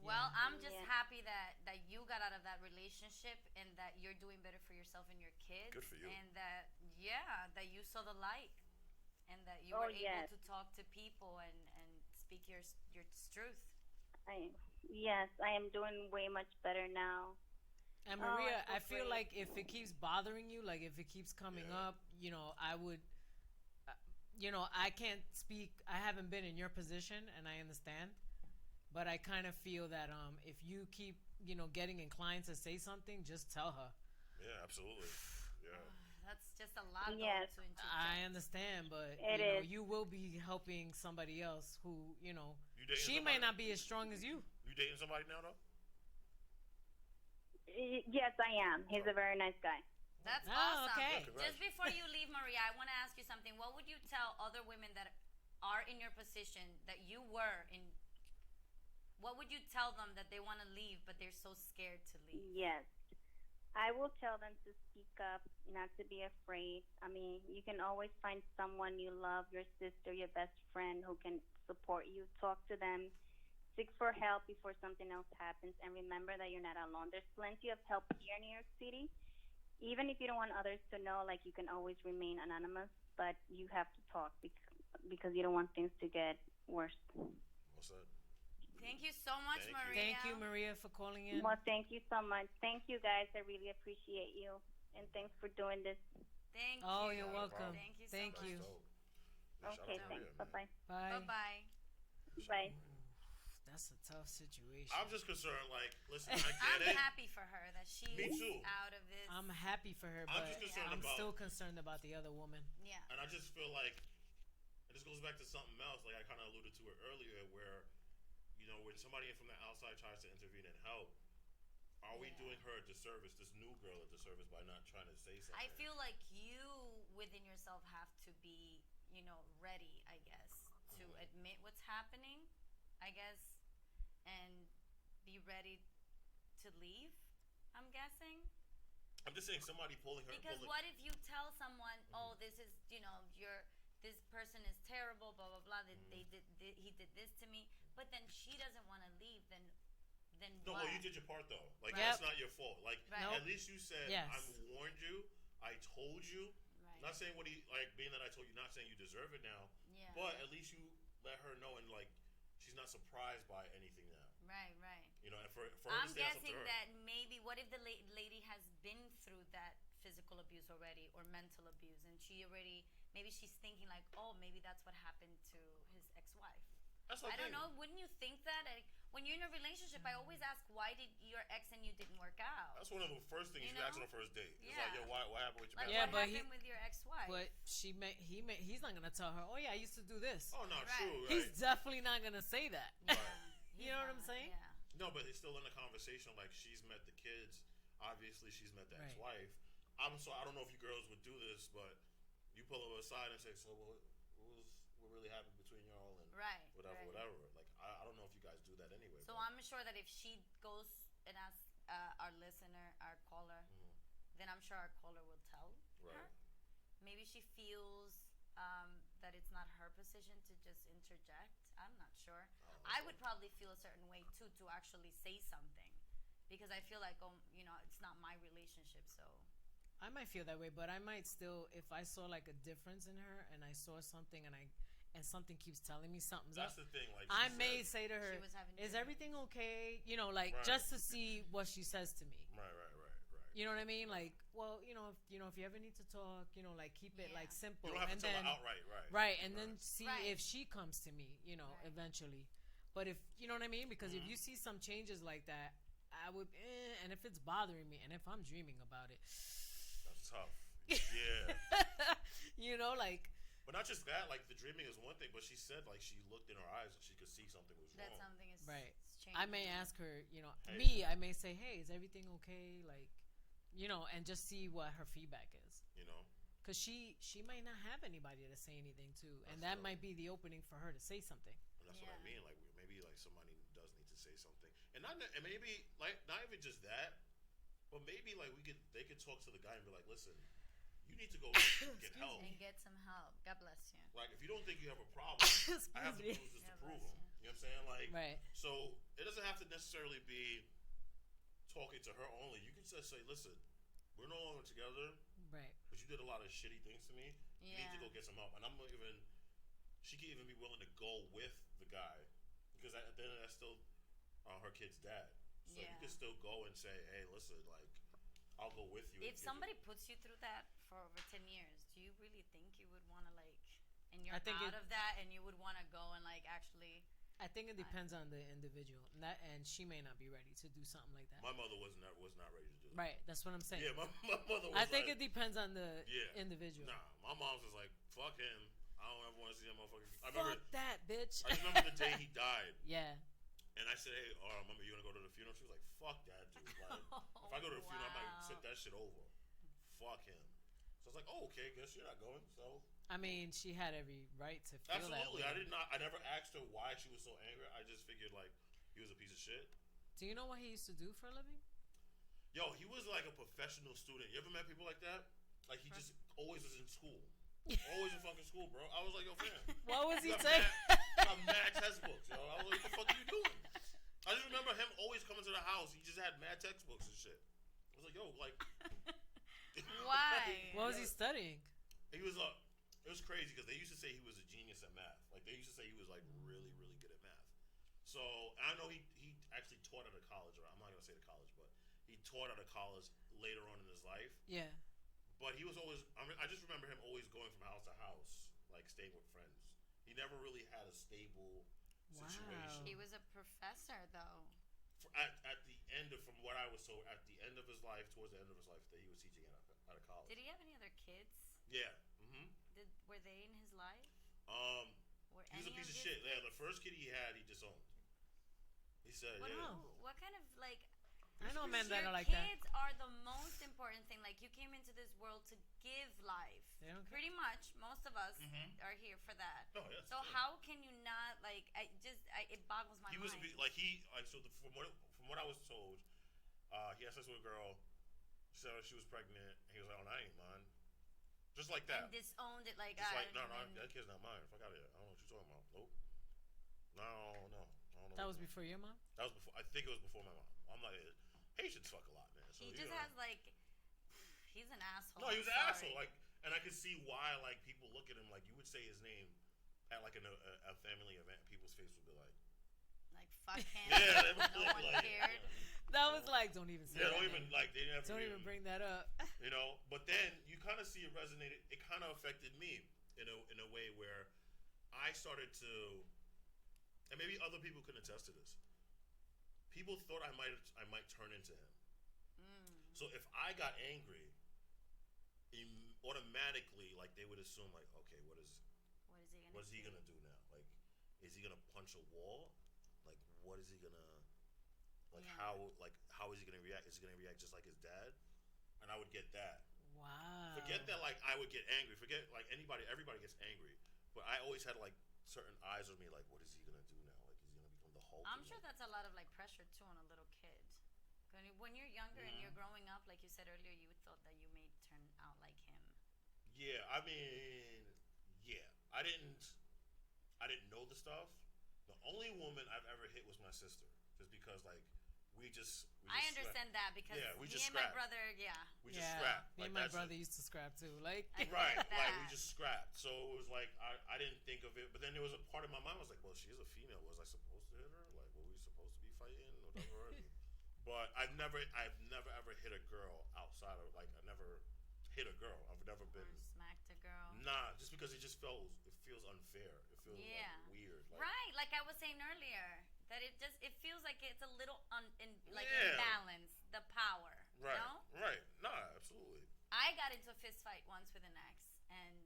Well, I'm just Yeah. happy that you got out of that relationship and that you're doing better for yourself and your kids. Good for you. And that that you saw the light and that you Oh, were able yes. to talk to people and speak your truth. Yes, I am doing way much better now. And Oh, Maria, I I feel feel great. like if it keeps bothering you, like if it keeps coming Yeah. up, I would, I can't speak. I haven't been in your position, and I understand. But I kind of feel that if you keep, getting inclined to say something, just tell her. Yeah, absolutely. Yeah. That's just a lot Yes. though, to interject. I understand, but It is. you will be helping somebody else who, You dating she may somebody? not be as strong as you. You dating somebody now though? Yes, I am. He's a very nice guy. That's Oh, awesome. okay. Congrats. Just before you leave, Maria, I want to ask you something. What would you tell other women that are in your position that you were in? What would you tell them that they want to leave but they're so scared to leave? Yes. I will tell them to speak up, not to be afraid. I mean, you can always find someone you love, your sister, your best friend who can support you. Talk to them. Seek for help before something else happens. And remember that you're not alone. There's plenty of help here in New York City. Even if you don't want others to know, like you can always remain anonymous, but you have to talk because you don't want things to get worse. Well said. Thank you so much, Thank you. Maria. Thank you, Maria, for calling in. Well, thank you so much. Thank you, guys. I really appreciate you. And thanks for doing this. Thank Oh, you. you're welcome. Thank you so Thank much. you. Dope. Yeah, shout Okay, out to thanks. Maria, man. Bye-bye. Bye. Bye-bye. Bye. That's a tough situation. I'm just concerned, like, listen, I I'm get it. happy for her that she's Me too. out of this. I'm happy for her, I'm but just concerned I'm about- still concerned about the other woman. Yeah. And I just feel like it just goes back to something else, like I kind of alluded to it earlier, where, when somebody from the outside tries to intervene and help, are we Yeah. doing her a disservice, this new girl a disservice, by not trying to say something? I feel like you within yourself have to be, ready, I guess, to admit what's happening, I guess, and be ready to leave, I'm guessing. I'm just saying somebody pulling her. Because what if you tell someone, oh, this is, this person is terrible, blah blah blah. He did this to me, but then she doesn't want to leave. Then No, what? well, you did your part though. Like Right. that's not your fault. Like Right. at least you said, Yes. "I warned you. I told you." Right. Not saying what he like, being that I told you. Not saying you deserve it now, Yeah. but at least you let her know, and like she's not surprised by anything now. Right. Right. And for her I'm to stand up to guessing her. that maybe what if the lady has been through that physical abuse already or mental abuse, and she already maybe she's thinking like, oh, maybe that's what happened to his ex-wife. That's what I don't know. Wouldn't you think that? When you're in a relationship, I always ask, why did your ex and you didn't work out? That's one of the first things You you ask know? on a first date. It's Yeah. like, yo, what happened with your Like, best Yeah, what but happened with your ex-wife? But he's not gonna tell her. Oh yeah, I used to do this. Oh no, Right. true, right? He's definitely not gonna say that. Yeah. You know what I'm saying? Yeah. No, but it's still in the conversation. Like she's met the kids. Obviously, she's met the Right. ex-wife. I don't know if you girls would do this, but you pull her aside and say, "So what really happened between y'all and Right. whatever, right. whatever." Like I don't know if you guys do that anyway. So but- I'm sure that if she goes and asks our listener, our caller, then I'm sure our caller will tell Right. her. Maybe she feels that it's not her position to just interject. I'm not sure. I would probably feel a certain way too to actually say something, because I feel like, it's not my relationship, so. I might feel that way, but I might still, if I saw like a difference in her, and I saw something, and something keeps telling me something's That's up. the thing. Like I may say to her, She was having "Is dreams. everything okay?" Like Right. just to see what she says to me. Right. You know what I mean? Like, well, if you ever need to talk, like keep it Yeah. like simple, You don't have and to tell then her outright, right? right, and then Right. see Right. if she comes to me, Right. eventually. But if you know what I mean, because if Mhm. you see some changes like that, I would, and if it's bothering me, and if I'm dreaming about it, That's tough. Yeah. like But not just that. Like the dreaming is one thing, but she said like she looked in her eyes and she could see something was That wrong. something is right. changing. I may ask her, Hey. I may say, "Hey, is everything okay?" Like, and just see what her feedback is. You know. Because she might not have anybody to say anything to, and That's that true. might be the opening for her to say something. And that's what I Yeah. mean. Like maybe like somebody does need to say something, and maybe like not even just that, but maybe like they could talk to the guy and be like, listen, you need to go get help. And get some help. God bless you. Like if you don't think you have a problem, I have to Excuse me. prove this to God prove bless them. You know what I'm saying? Like Right. so it doesn't have to necessarily be talking to her only. You can just say, listen, we're no longer together, Right. but you did a lot of shitty things to me. You need to Yeah. go get some help. And she could even be willing to go with the guy because at the end that's still her kid's dad. So you Yeah. can still go and say, hey, listen, like, I'll go with you. If somebody puts you through that for over 10 years, do you really think you would want to, like, and you're I think out of that and you would want to go and, like, actually. I think it depends on the individual, and she may not be ready to do something like that. My mother was not ready to do that. Right. That's what I'm saying. Yeah, my mother was I think like, it depends on the yeah, individual. Nah, my mom's was like, fuck him. I don't ever want to see that motherfucker. Fuck that, bitch. I just remember the day he died. Yeah. And I said, hey, mama, you want to go to the funeral? She was like, fuck that, dude. Like, if I go to the funeral, I might sit that shit over. Fuck him. So I was like, oh, okay, guess you're not going. So I mean, she had every right to feel that absolutely. way. I never asked her why she was so angry. I just figured like he was a piece of shit. Do you know what he used to do for a living? Yo, he was like a professional student. You ever met people like that? Like he just always was in school. Always in fucking school, bro. I was like, yo, fam. What was he You saying? got mad textbooks, yo. I was like, what the fuck are you doing? I just remember him always coming to the house. He just had mad textbooks and shit. I was like, yo, like. Why? What was he studying? He was it was crazy because they used to say he was a genius at math. Like they used to say he was like really, really good at math. So I know he actually taught at a college, or I'm not gonna say the college, but he taught at a college later on in his life. Yeah. But he was always, I just remember him always going from house to house, like staying with friends. He never really had a stable situation. He was a professor, though. At the end of, from what I was told, at the end of his life, towards the end of his life, that he was teaching at a college. Did he have any other kids? Yeah. Mm-hmm. Were they in his life? Were He was a any piece of his shit. Yeah, kids? the first kid he had, he disowned. He said, What, yeah. what kind of, like, I know men that your are like that. kids are the most important thing. Like, you came into this world to give life. They don't care. Pretty much, most of us Mhm. are here for that. No, yes. So how can you not, like? It boggles my He mind. was from what I was told, he had sex with a girl. She said she was pregnant. He was like, "Oh, I ain't mine." Just like that. And disowned it, like, Just like, no, and- that kid's not mine. Fuck out of here. I don't know what you're talking about. Nope. No. I don't know. That was before your mom? That was before. I think it was before my mom. I'm like, Haitians fuck a lot, man. So, He you just know. has, like, he's an asshole. No, he was an Sorry. asshole. Like, and I could see why. Like, people look at him like you would say his name at like a family event. People's face would be like, fuck him. yeah, they would No be one like, cared. That was like, don't even say yeah, that don't even name. like they never Don't even bring that up. You know, but then you kind of see it resonated. It kind of affected me in a way where I started to, and maybe other people can attest to this. People thought I might turn into him. So if I got angry, automatically, like they would assume, like, okay, what is he gonna do now? Like, is he gonna punch a wall? Like, what is he gonna, like, Yeah. how is he gonna react? Is he gonna react just like his dad? And I would get that. Wow. Forget that, like, I would get angry. Forget, like, everybody gets angry. But I always had, like, certain eyes on me, like, what is he gonna do now? Like, is he gonna become the Hulk? I'm sure that's a lot of, like, pressure too on a little kid. When you're younger and you're growing up, like you said earlier, you thought that you may turn out like him. Yeah, I mean, yeah. I didn't know the stuff. The only woman I've ever hit was my sister. Just because, like, I understand that because we me just and my scrapped. brother, We just scrapped. Me and my brother used to scrap too. Like I right, get like we that. just scrapped. So it was like I didn't think of it, but then there was a part of my mind was like, well, she's a female. Was I supposed to hit her? Like, were we supposed to be fighting? Whatever. But I've never ever hit a girl outside of like I never hit a girl. I've never been Or smacked a girl. nah, just because it feels unfair. It feels Yeah. like weird. Like, Right, like I was saying earlier, that it feels like it's a little Yeah. imbalanced, the power. Right. You know? Right. Nah, absolutely. I got into a fist fight once with an ex, and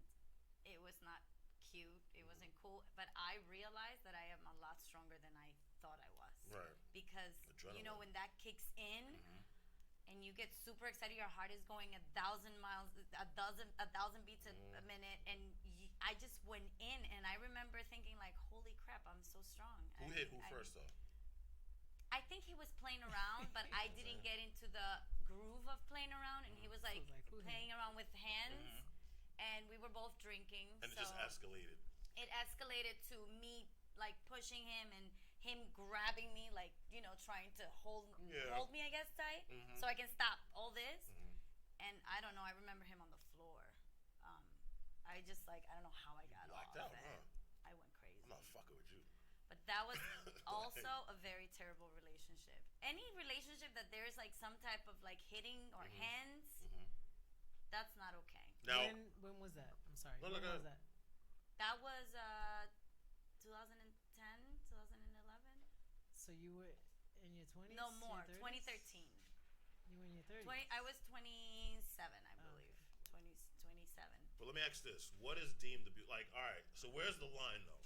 it was not cute. It wasn't cool. But I realized that I am a lot stronger than I thought I was. Right. Because you know Adrenaline. when that kicks in, Mhm. and you get super excited, your heart is going 1,000 miles, a thousand beats a minute, and I just went in, and I remember thinking like, "Holy crap, I'm so strong." Who hit who first though? I think he was playing around, but I didn't get into the groove of playing around, and he was like who playing around with hands, and we were both drinking. And so it just escalated. it escalated to me like pushing him and him grabbing me, like trying to hold me, I guess, tight, so I can stop all this. And I don't know. I remember him on the floor. I just I don't know how I got Blacked off out, it. huh? I went crazy. I'm not fucking with you. But that was also a very terrible relationship. Any relationship that there's like some type of like hitting or hands, that's not okay. Now, when was that? I'm sorry. No, When no, was no. that? That was 2010, 2011. So you were in your 20s? No more, your 2013. You were in your 30s. I was 27, I believe. 27. but let me ask this: what is deemed abuse? Like, all right, so where's the line though?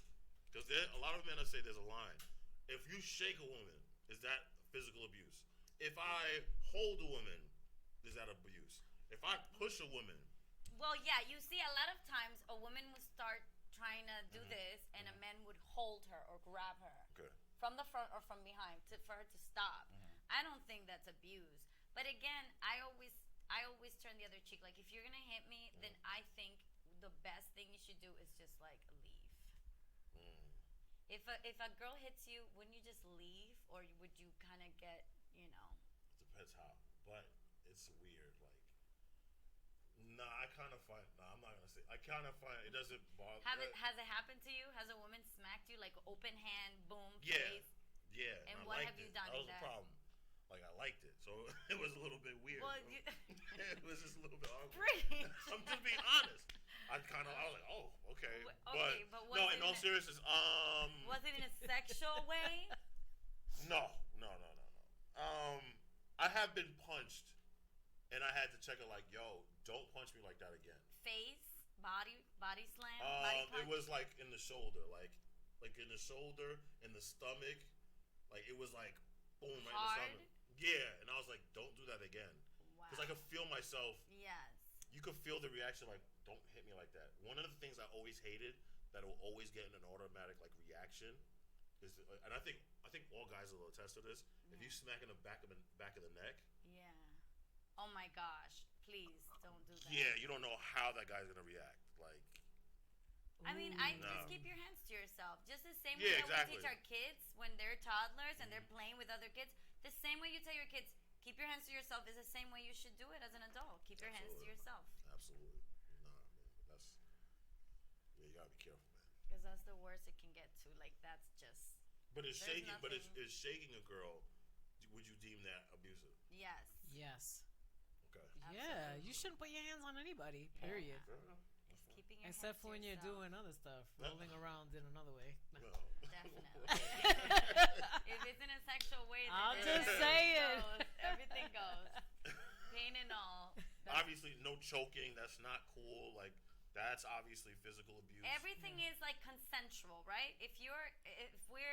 Because a lot of men say there's a line. If you shake a woman, is that physical abuse? If I hold a woman, is that abuse? If I push a woman, Well, yeah, you see a lot of times a woman would start trying to do this, and a man would hold her or grab her okay, from the front or from behind for her to stop. I don't think that's abuse. But again, I always turn the other cheek. Like if you're gonna hit me, then I think the best thing you should do is just like leave. If a girl hits you, wouldn't you just leave, or would you kind of get depends how. But it's weird. Like, nah, I kind of find. Nah, I'm not gonna say. I kind of find it doesn't bother. Has it happened to you? Has a woman smacked you like open hand, boom, Yeah. face? Yeah. And I what liked have you it. done That was in the that? problem. Like I liked it, so it was a little bit weird. Well, it was just a little bit awkward. Preach. I'm just being honest. I was like, oh, okay. Okay, but was no, it in all seriousness, Was it in a sexual way? no. I have been punched, and I had to check it like, yo, don't punch me like that again. Face, body slam, body punch. It was like in the shoulder, like in the shoulder, in the stomach, like it was like boom right Hard? in the stomach. Yeah, and I was like, don't do that again, Wow. because I could feel myself. Yes. You could feel the reaction, like, don't hit me like that. One of the things I always hated that will always get in an automatic like reaction is, and I think all guys will attest to this. If you smack in the back of the neck, Yeah. Oh my gosh! Please don't do that. yeah, you don't know how that guy's gonna react. Like, I mean, I No. just keep your hands to yourself. Just the same Yeah, way that exactly. we teach our kids when they're toddlers and they're playing with other kids. The same way you tell your kids, keep your hands to yourself, is the same way you should do it as an adult. Keep your hands to Absolutely. yourself. absolutely, nah, man. Yeah, you gotta be careful, man. Because that's the worst it can get to. Like, that's just. But is There's shaking, but is nothing- shaking a girl? Would you deem that abusive? Yes. Yes. Okay. Yeah, Absolutely. you shouldn't put your hands on anybody. Period. Fair enough. It's keeping your Except hands for to when you're yourself. doing other stuff, rolling around in another way. Well, Definitely. If it's in a sexual way, then I'm just everything saying. goes. Everything goes. Pain and all. obviously, no choking. That's not cool. Like, that's obviously physical abuse. Everything is like consensual, right? If we're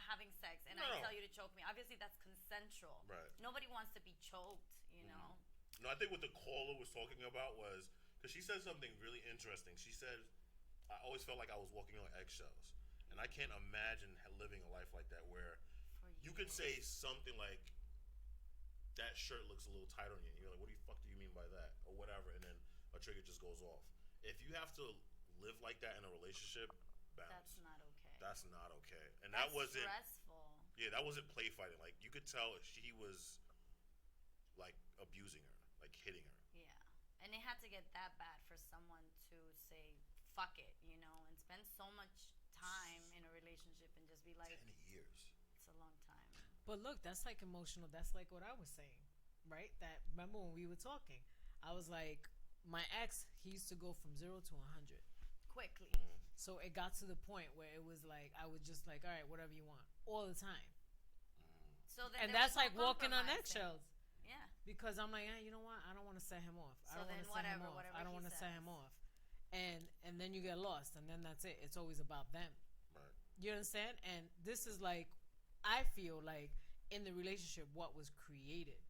having sex and I No. tell you to choke me, obviously that's consensual. Right. Nobody wants to be choked, you know. No, I think what the caller was talking about was because she said something really interesting. She said, "I always felt like I was walking on eggshells, and I can't imagine living a life like that where For you could say something like." That shirt looks a little tight on you. And you're like, what the fuck do you mean by that? Or whatever. And then a trigger just goes off. If you have to live like that in a relationship, bounce. That's not okay. That's not okay. And That's that wasn't. stressful. Yeah, that wasn't play fighting. Like you could tell she was like abusing her, like hitting her. Yeah. And it had to get that bad for someone to say, fuck it, you know, and spend so much time in a relationship and just be like, 10 years. it's a long time. But look, that's like emotional. That's like what I was saying, right? That remember when we were talking, I was like, my ex, he used to go from 0 to 100 Quickly. so it got to the point where it was like I was just like, all right, whatever you want, all the time, So then and there that's was no like walking on compromising. eggshells. Yeah. Because I'm like, you know what? I don't want to set him off. So I don't want then to set him whatever- off. whatever I don't he want to set says. him off. And then you get lost, and then that's it. It's always about them. Right. You understand? And this is like, I feel like in the relationship, what was created.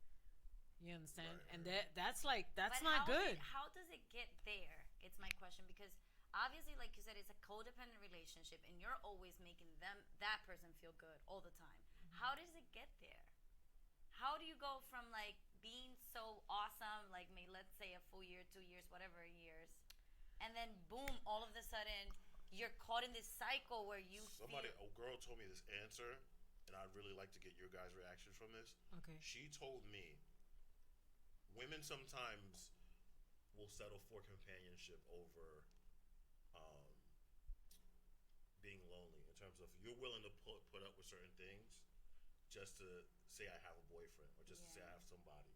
You understand? Right, And right. that's like that's But not how good. how does it get there? It's my question because obviously, like you said, it's a codependent relationship, and you're always making that person feel good all the time. How does it get there? How do you go from like being so awesome, like maybe let's say a full year, 2 years, whatever years, and then boom, all of a sudden you're caught in this cycle where you Somebody, feel a girl told me this answer, and I'd really like to get your guys' reaction from this. Okay. She told me women sometimes will settle for companionship over um, being lonely. In terms of you're willing to put up with certain things just to say I have a boyfriend or just to say I Yeah. have somebody.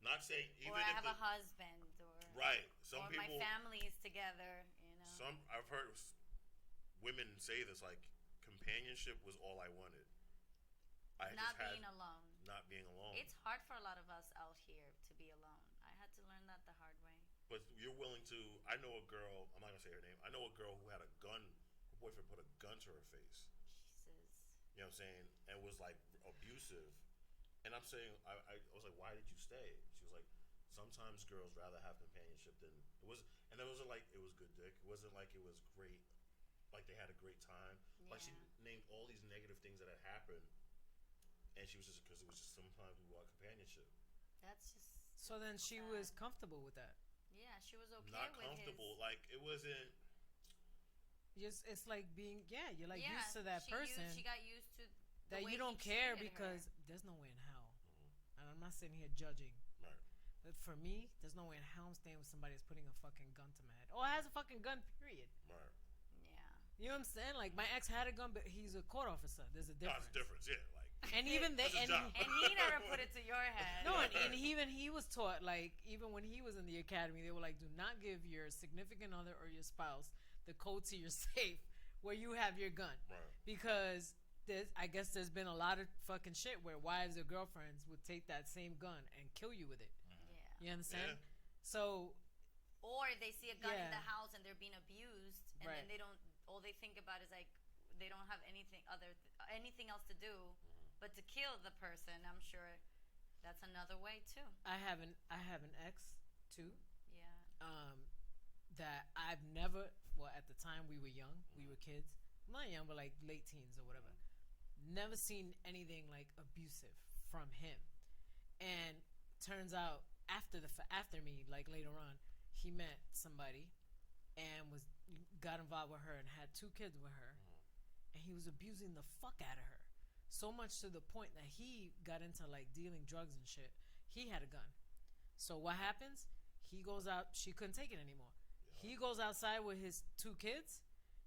Not saying even or I if have a husband or right. Some or people my family is together, you know. some I've heard women say this like companionship was all I wanted. I Not just had being alone. not being alone. It's hard for a lot of us out here to be alone. I had to learn that the hard way. But you're willing to. I know a girl. I'm not gonna say her name. I know a girl who had a gun. Her boyfriend put a gun to her face. Jesus. You know what I'm saying? And was like abusive. And I'm saying, I was like, why did you stay? She was like, sometimes girls rather have companionship than it was. And it wasn't like it was good dick. It wasn't like it was great. Like they had a great time. Like she Yeah. named all these negative things that had happened. And she was just because it was just sometimes we want companionship. That's just So then she sad. was comfortable with that. Yeah, she was okay Not with comfortable. his. Like it wasn't. Just it's like being you're like yeah, used to that person she got used to the that way you don't he care treated because her. there's no way in hell. And I'm not sitting here judging. Right. But for me, there's no way in hell I'm staying with somebody that's putting a fucking gun to my head. Oh, it has a fucking gun, period. Right. Yeah. You know what I'm saying? Like my ex had a gun, but he's a court officer. There's a No, difference. it's a difference. Yeah. Like. And even they That's his and job. And he never put it to your head. no, and even he was taught like even when he was in the academy, they were like, do not give your significant other or your spouse the code to your safe where you have your gun, Right. because I guess there's been a lot of fucking shit where wives or girlfriends would take that same gun and kill you with it. Yeah. You understand? Yeah. So Or they see a gun in Yeah. the house and they're being abused, and Right. then they don't. All they think about is like they don't have anything else to do, but to kill the person. I'm sure that's another way too. I have an ex too. Yeah. That I've never, well, at the time we were young, we were kids, not young, but like late teens or whatever, never seen anything like abusive from him. And turns out after me, like later on, he met somebody and got involved with her and had 2 kids with her, and he was abusing the fuck out of her, so much to the point that he got into like dealing drugs and shit. He had a gun. So what happens? He goes out. She couldn't take it anymore. He goes outside with his 2 kids.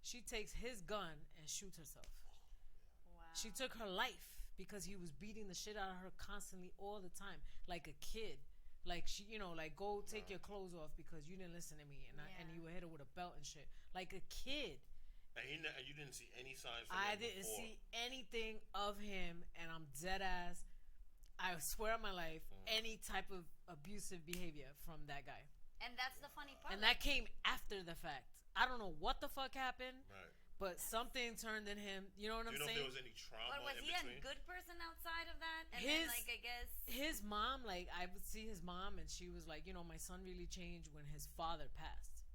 She takes his gun and shoots herself. Wow. She took her life because he was beating the shit out of her constantly all the time, like a kid. Like she, like go take your clothes off because you didn't listen to me, and he would hit her with a belt and shit, like a kid. And you didn't see any signs from I him didn't before. see anything of him, and I'm dead ass. I swear on my life, any type of abusive behavior from that guy. And that's the funny part. And that came after the fact. I don't know what the fuck happened, Right. but something turned in him. You know what Do I'm you know saying? if there was any trauma But was in he between? a good person outside of that? And then, like, I guess. His mom, like I would see his mom, and she was like, my son really changed when his father passed,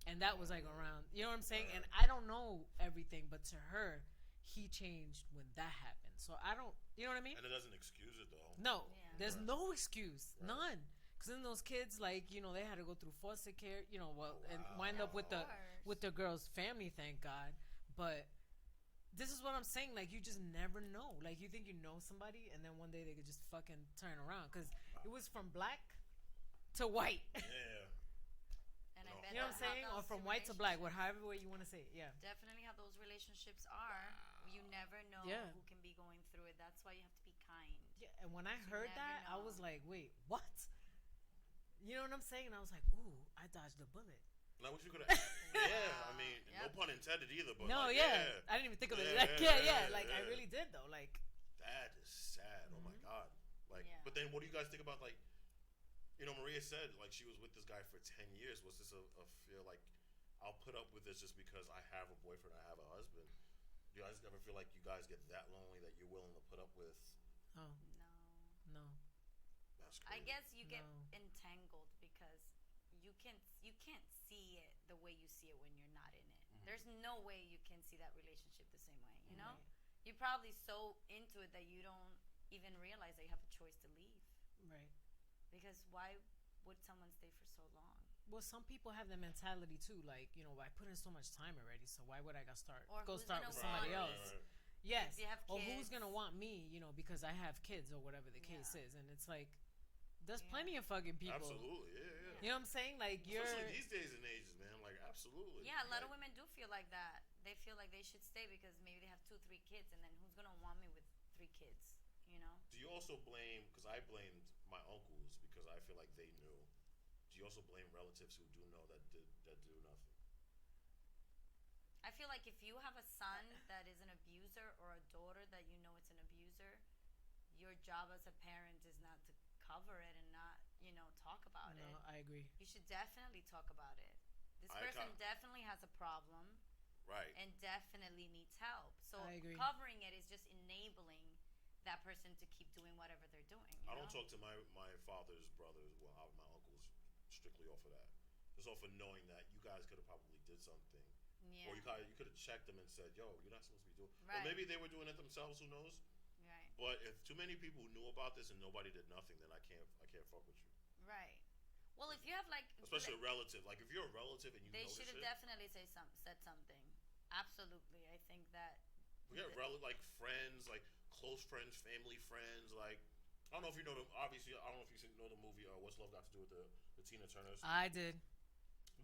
and that was like around. You know what I'm saying? And I don't know everything, but to her, he changed when that happened. So I don't. You know what I mean? And it doesn't excuse it though. No, Yeah. there's Right. no excuse, Right. none. Because then those kids, like they had to go through foster care, and Wow. wind up with Of course. the girl's family, thank God. But this is what I'm saying. Like, you just never know. Like, you think you know somebody, and then one day they could just fucking turn around. Because it was from black to white. Yeah. And I No. bet You know what I'm that's how saying? Or those from white to black, relationships- however way you want to say it. Yeah. Definitely how those relationships are. You never know Yeah. who can be going through it. That's why you have to be kind. Yeah. And when I You heard never that, I know. was like, wait, what? You know what I'm saying? And I was like, ooh, I dodged a bullet. Now, what you could have. Yeah, I mean, no Yep. pun intended either, but. No, like, yeah. I didn't even think of it. Yeah, Like, yeah, yeah. yeah, Like, I yeah. really did, though. Like, That is sad. Oh my God. Like, Yeah. but then what do you guys think about, like, you know, Maria said, like, she was with this guy for 10 years. Was this a feel like, I'll put up with this just because I have a boyfriend, I have a husband? Do you guys ever feel like you guys get that lonely that you're willing to put up with? oh, No. no. That's I crazy. guess you get No. entangled because you can't see it the way you see it when you're not in it. There's no way you can see that relationship the same way, you know? Right. You're probably so into it that you don't even realize that you have a choice to leave. Right. Because why would someone stay for so long? Well, some people have that mentality too. Like, you know, I put in so much time already, so why would I go start Or who's start gonna with want somebody me? else? Yes. If you have Or who's kids. gonna want me? You know, because I have kids or whatever the case Yeah. is, and it's like, there's Yeah. plenty of fucking people. Absolutely, yeah. You know what I'm saying? Like, you're. Especially these days and ages, man. Like, absolutely. Yeah, a lot of Like, women do feel like that. They feel like they should stay because maybe they have 2, 3 kids, and then who's gonna want me with 3 kids? You know? Do you also blame, because I blamed my uncles because I feel like they knew. Do you also blame relatives who do know that do nothing? I feel like if you have a son that is an abuser or a daughter that you know it's an abuser, your job as a parent is not to cover it and not, talk about No, it. I agree. You should definitely talk about it. This I person ca- definitely has a problem Right. and definitely needs help. So I agree. covering it is just enabling that person to keep doing whatever they're doing. I don't talk to my father's brothers, well, my uncles, strictly off of that. Just off of knowing that you guys could have probably did something. Yeah. Or you could have checked them and said, yo, you're not supposed to be doing. Right. Or maybe they were doing it themselves, who knows? Right. But if too many people knew about this and nobody did nothing, then I can't fuck with you. Right. Well, if you have Especially a relative. Like, if you're a relative and you they know should this have shit. definitely said something. Absolutely, I think that. We got like friends, like close friends, family friends. Like, I don't know if you know the. Obviously, I don't know if you know the movie. What's Love Got to Do with the Tina Turners? I did.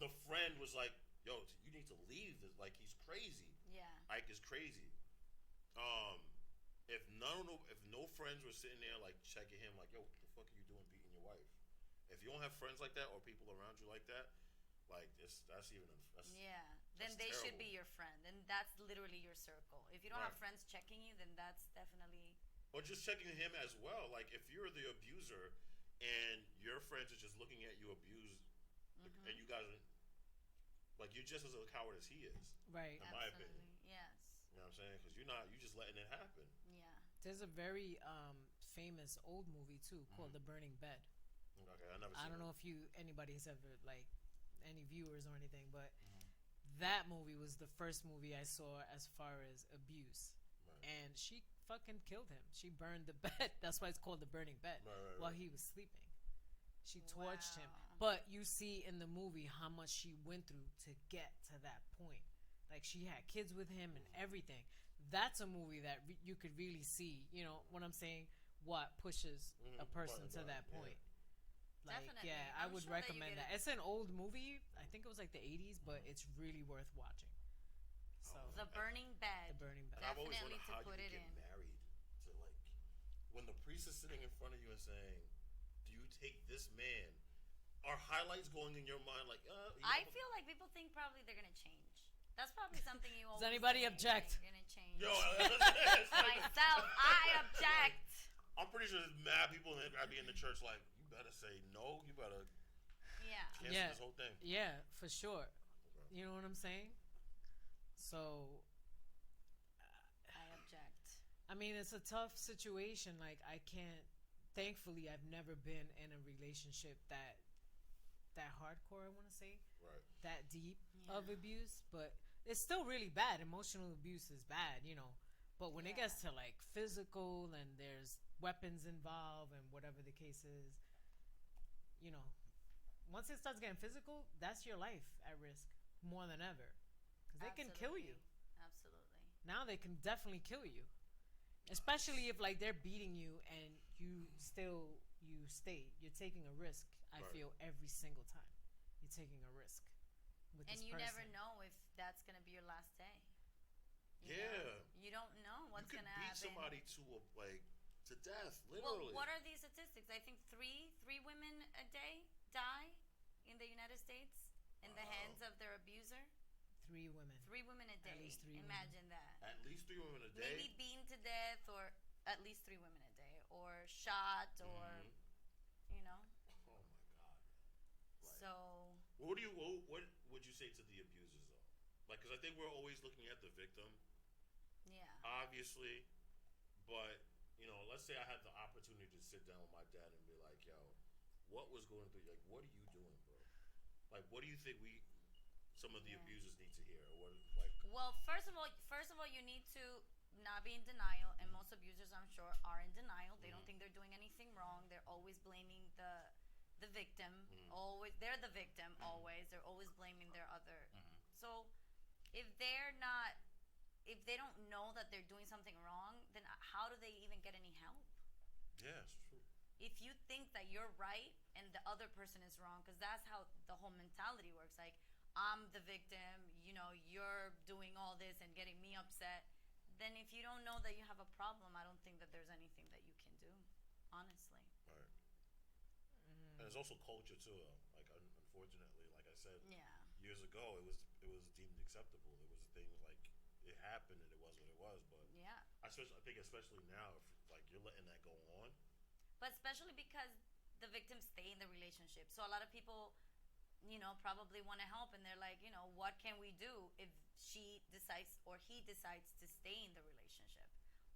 The friend was like, "Yo, you need to leave. This. Like, he's crazy. Yeah. Ike is crazy." If no friends were sitting there like checking him, like, "Yo, what the fuck are you doing, beating your wife?" If you don't have friends like that or people around you like that, like that's even that's Yeah. Then that's they should terrible. be your friend, and that's literally your circle. If you don't have Right. friends checking you, then that's definitely. Or just checking him as well. Like, if you're the abuser and your friends are just looking at you abuse, and you guys are like, you're just as a coward as he is, Right. in my opinion. Absolutely. Yes. You know what I'm saying? Because you're just letting it happen. Yeah. There's a very famous old movie too called The Burning Bed. Okay, I never. I don't know if anybody has ever like any viewers or anything, but that movie was the first movie I saw as far as abuse. Right. And she fucking killed him. She burned the bed. That's why it's called The Burning Bed. Right. While he was sleeping. She torched him. Wow. But you see in the movie how much she went through to get to that point. Like, she had kids with him and everything. That's a movie that you could really see, you know what I'm saying? What pushes a person to that point. Like, Definitely. yeah, I I'm would sure that you recommend get that. It's an old movie. I think it was like the 80s, but it's really worth watching. So, The Burning Bed. The Burning Bed. And I've always Definitely wondered how to put you it could get in. married to, like, when the priest is sitting in front of you and saying, "Do you take this man?" Are highlights going in your mind like? I feel like people think probably they're gonna change. That's probably something you always anybody think, object? like, you're gonna change. Yo, it's like, Myself, I object. I'm pretty sure there's mad people that gotta be in the church like, you better say no. You better Yeah. cancel Yeah. this whole thing. Yeah, for sure. Okay. You know what I'm saying? So, I object. I mean, it's a tough situation. Like, I can't. Thankfully, I've never been in a relationship that hardcore. I want to say Right. that deep Yeah. of abuse, but it's still really bad. Emotional abuse is bad, you know. But when it Yeah. gets to like physical and there's weapons involved and whatever the case is, you know, once it starts getting physical, that's your life at risk more than ever because they can kill you. Absolutely. now they can definitely kill you. Especially if like they're beating you and you stay. You're taking a risk. I Right. feel every single time you're taking a risk with And this you person. never know if that's gonna be your last day. You Yeah. know? You don't know what's you could gonna beat happen. somebody to death, Well, literally. what are these statistics? I think three women a day die in the United States in the hands of their abuser. 3 women. 3 women a day. At least 3 Imagine that. At least 3 women a day. Maybe beaten to death, or at least 3 women a day, or shot, or you know. Oh my god. Like, So what would you say to the abusers though? Like, because I think we're always looking at the victim, yeah, obviously, but let's say I had the opportunity to sit down with my dad and be like, "Yo, what was going through? Like, what are you doing, bro? Like, what do you think some of the Yeah. abusers need to hear, or what, like?" well, first of all, you need to not be in denial, and most abusers, I'm sure, are in denial. They don't think they're doing anything wrong. They're always blaming the victim. Always, they're the victim. Always, they're always blaming their other. So, if if they don't know that they're doing something wrong, then how do they even get any help? Yeah, it's true. If you think that you're right and the other person is wrong, because that's how the whole mentality works. Like, I'm the victim, you're doing all this and getting me upset. Then if you don't know that you have a problem, I don't think that there's anything that you can do, honestly. Right. And it's also culture too, though. Like, unfortunately, like I said, Yeah. years ago, it was deemed acceptable. It was things like it happened and it was what it was. But Yeah. I think especially now, if like you're letting that go on. But especially because the victims stay in the relationship. So a lot of people, probably want to help, and they're like, what can we do if she decides or he decides to stay in the relationship?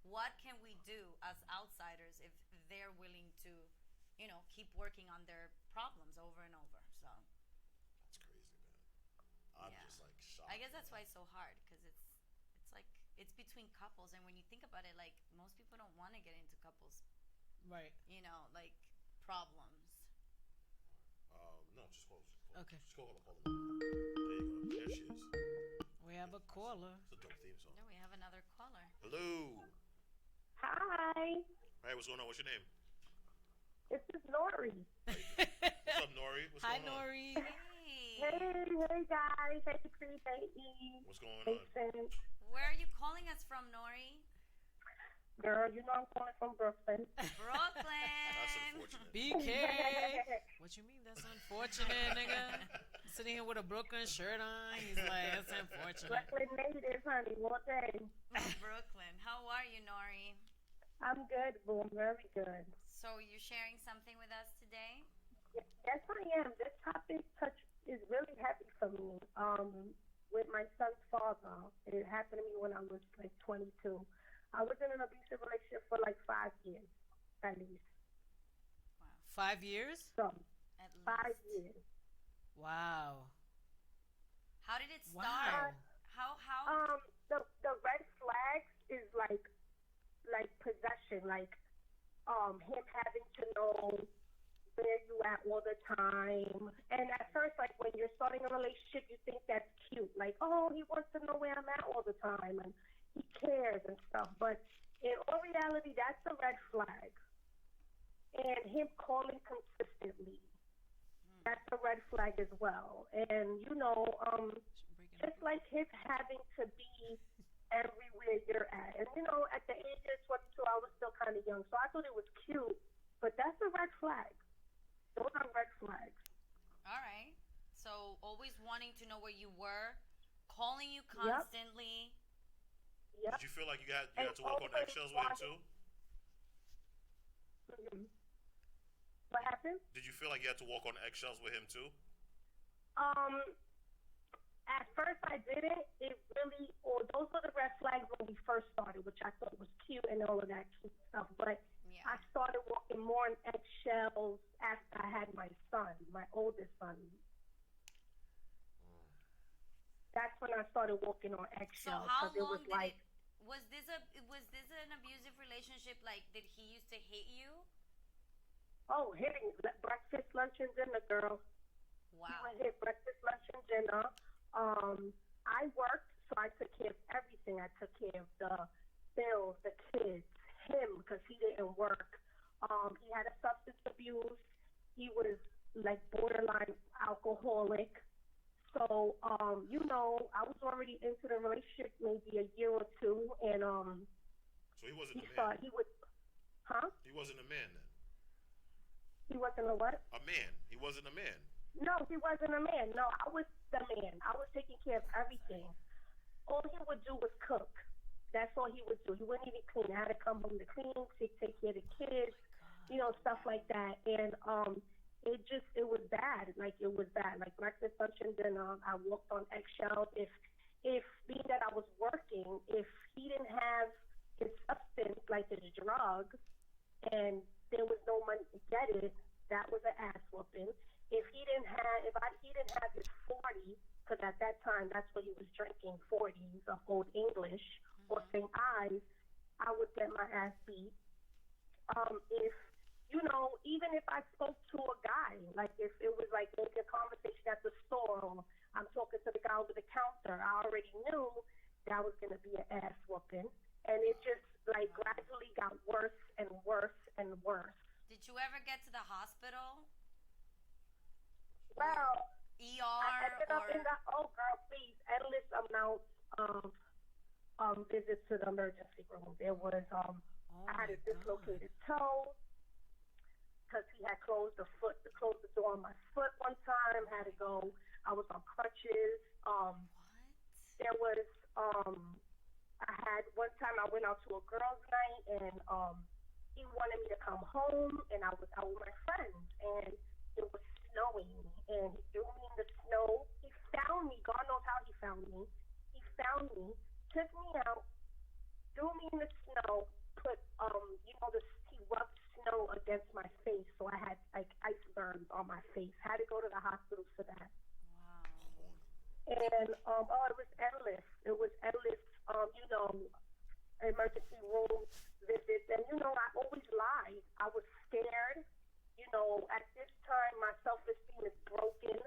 What can we do as outsiders if they're willing to, keep working on their problems over and over? So That's crazy, man. I'm Yeah. just like shocked. I guess that's why man. it's so hard, because it's like it's between couples, and when you think about it, like, most people don't want to get into couples, Right. like, problems. No, just close. Okay. Just go hold on. There you go. There she is. We have a caller. It's a dope theme song. Then we have another caller. Hello. Hi, Hey, what's going on? What's your name? this is Lori. What's up, Nori? What's Hi, going on? Nori. Hey guys. Hey, Chris. Hey, E. What's going Hey, on? Sim. Where are you calling us from, Nori? Girl, I'm calling from Brooklyn. That's Brooklyn. unfortunate. BK. What you mean? That's unfortunate, nigga. Sitting here with a Brooklyn shirt on. He's like, that's unfortunate. Brooklyn native, honey. What day? Brooklyn. How are you, Nori? I'm good, boo. I'm very good. So you're sharing something with us today? Yes, I am. This topic is really heavy for me. With my son's father, it happened to me when I was like 22. I was in an abusive relationship for like 5 years, at least. Wow. 5 years? So, At 5 least. years. Wow. How did it Wow. start? How? The red flags is like possession, like him having to know where you at all the time. And at first, like when you're starting a relationship, you think that's cute, like, oh, he wants to know where I'm at all the time and he cares and stuff. But in all reality, that's a red flag. And him calling consistently, that's a red flag as well. And just like his having to be everywhere you're at. And at the age of 22, I was still kind of young, so I thought it was cute. But that's a red flag. Those are red flags. All right. So always wanting to know where you were, calling you constantly. Yep. Did you feel like you had to walk on eggshells with him too? Mm-hmm. What happened? Did you feel like you had to walk on eggshells with him too? At first I didn't. Those were the red flags when we first started, which I thought was cute and all of that cute stuff. But Yeah. I started walking more on eggshells after I had my son, my oldest son. That's when I started walking on So eggshells. how 'cause it long was did like, was this an abusive relationship? Like, did he used to hit you? oh, hitting breakfast, lunch, and dinner, girl. Wow. He would hit breakfast, lunch, and dinner. I worked, So I took care of everything. I took care of the bills, the kids, him because he didn't work. He had a substance abuse. He was like borderline alcoholic. So, I was already into the relationship maybe a year or two, and So he wasn't he a man. thought he would, huh? He wasn't a man then. He wasn't a what? A man. He wasn't a man. No, he wasn't a man. No, I was the man. I was taking care of everything. All he would do was cook. That's all he would do. He wouldn't even clean. I had to come home to clean, take care of the kids, stuff like that. And it was bad. Like, it was bad. Like, breakfast, lunch, and dinner. I walked on eggshells. If being that I was working, if he didn't have his substance, like his drug, and there was no money to get it, that was an ass whooping. If he didn't have his 40, because at that time that's what he was drinking, 40s of Old English or St. Ives, I would get my ass beat. If even if I spoke to a guy, like if it was like maybe a conversation at the store, or I'm talking to the guy over the counter, I already knew that was going to be an ass whooping, and it just like gradually got worse and worse and worse. Did you ever get to the hospital? Well, ER I ended up in the please, endless amounts of visits to the emergency room. There was I had a dislocated toe because he had closed the door on my foot one time. Had to go. I was on crutches. What? There was I had one time I went out to a girls' night and he wanted me to come home and I was out with my friends and it was snowing and he threw me in the snow. He found me. God knows how he found me. He found me, took me out, threw me in the snow, put he rubbed snow against my face, so I had like ice burns on my face. Had to go to the hospital for that. Wow. And it was endless. It was endless. Emergency room visits, and I always lied. I was scared. At this time, my self-esteem is broken,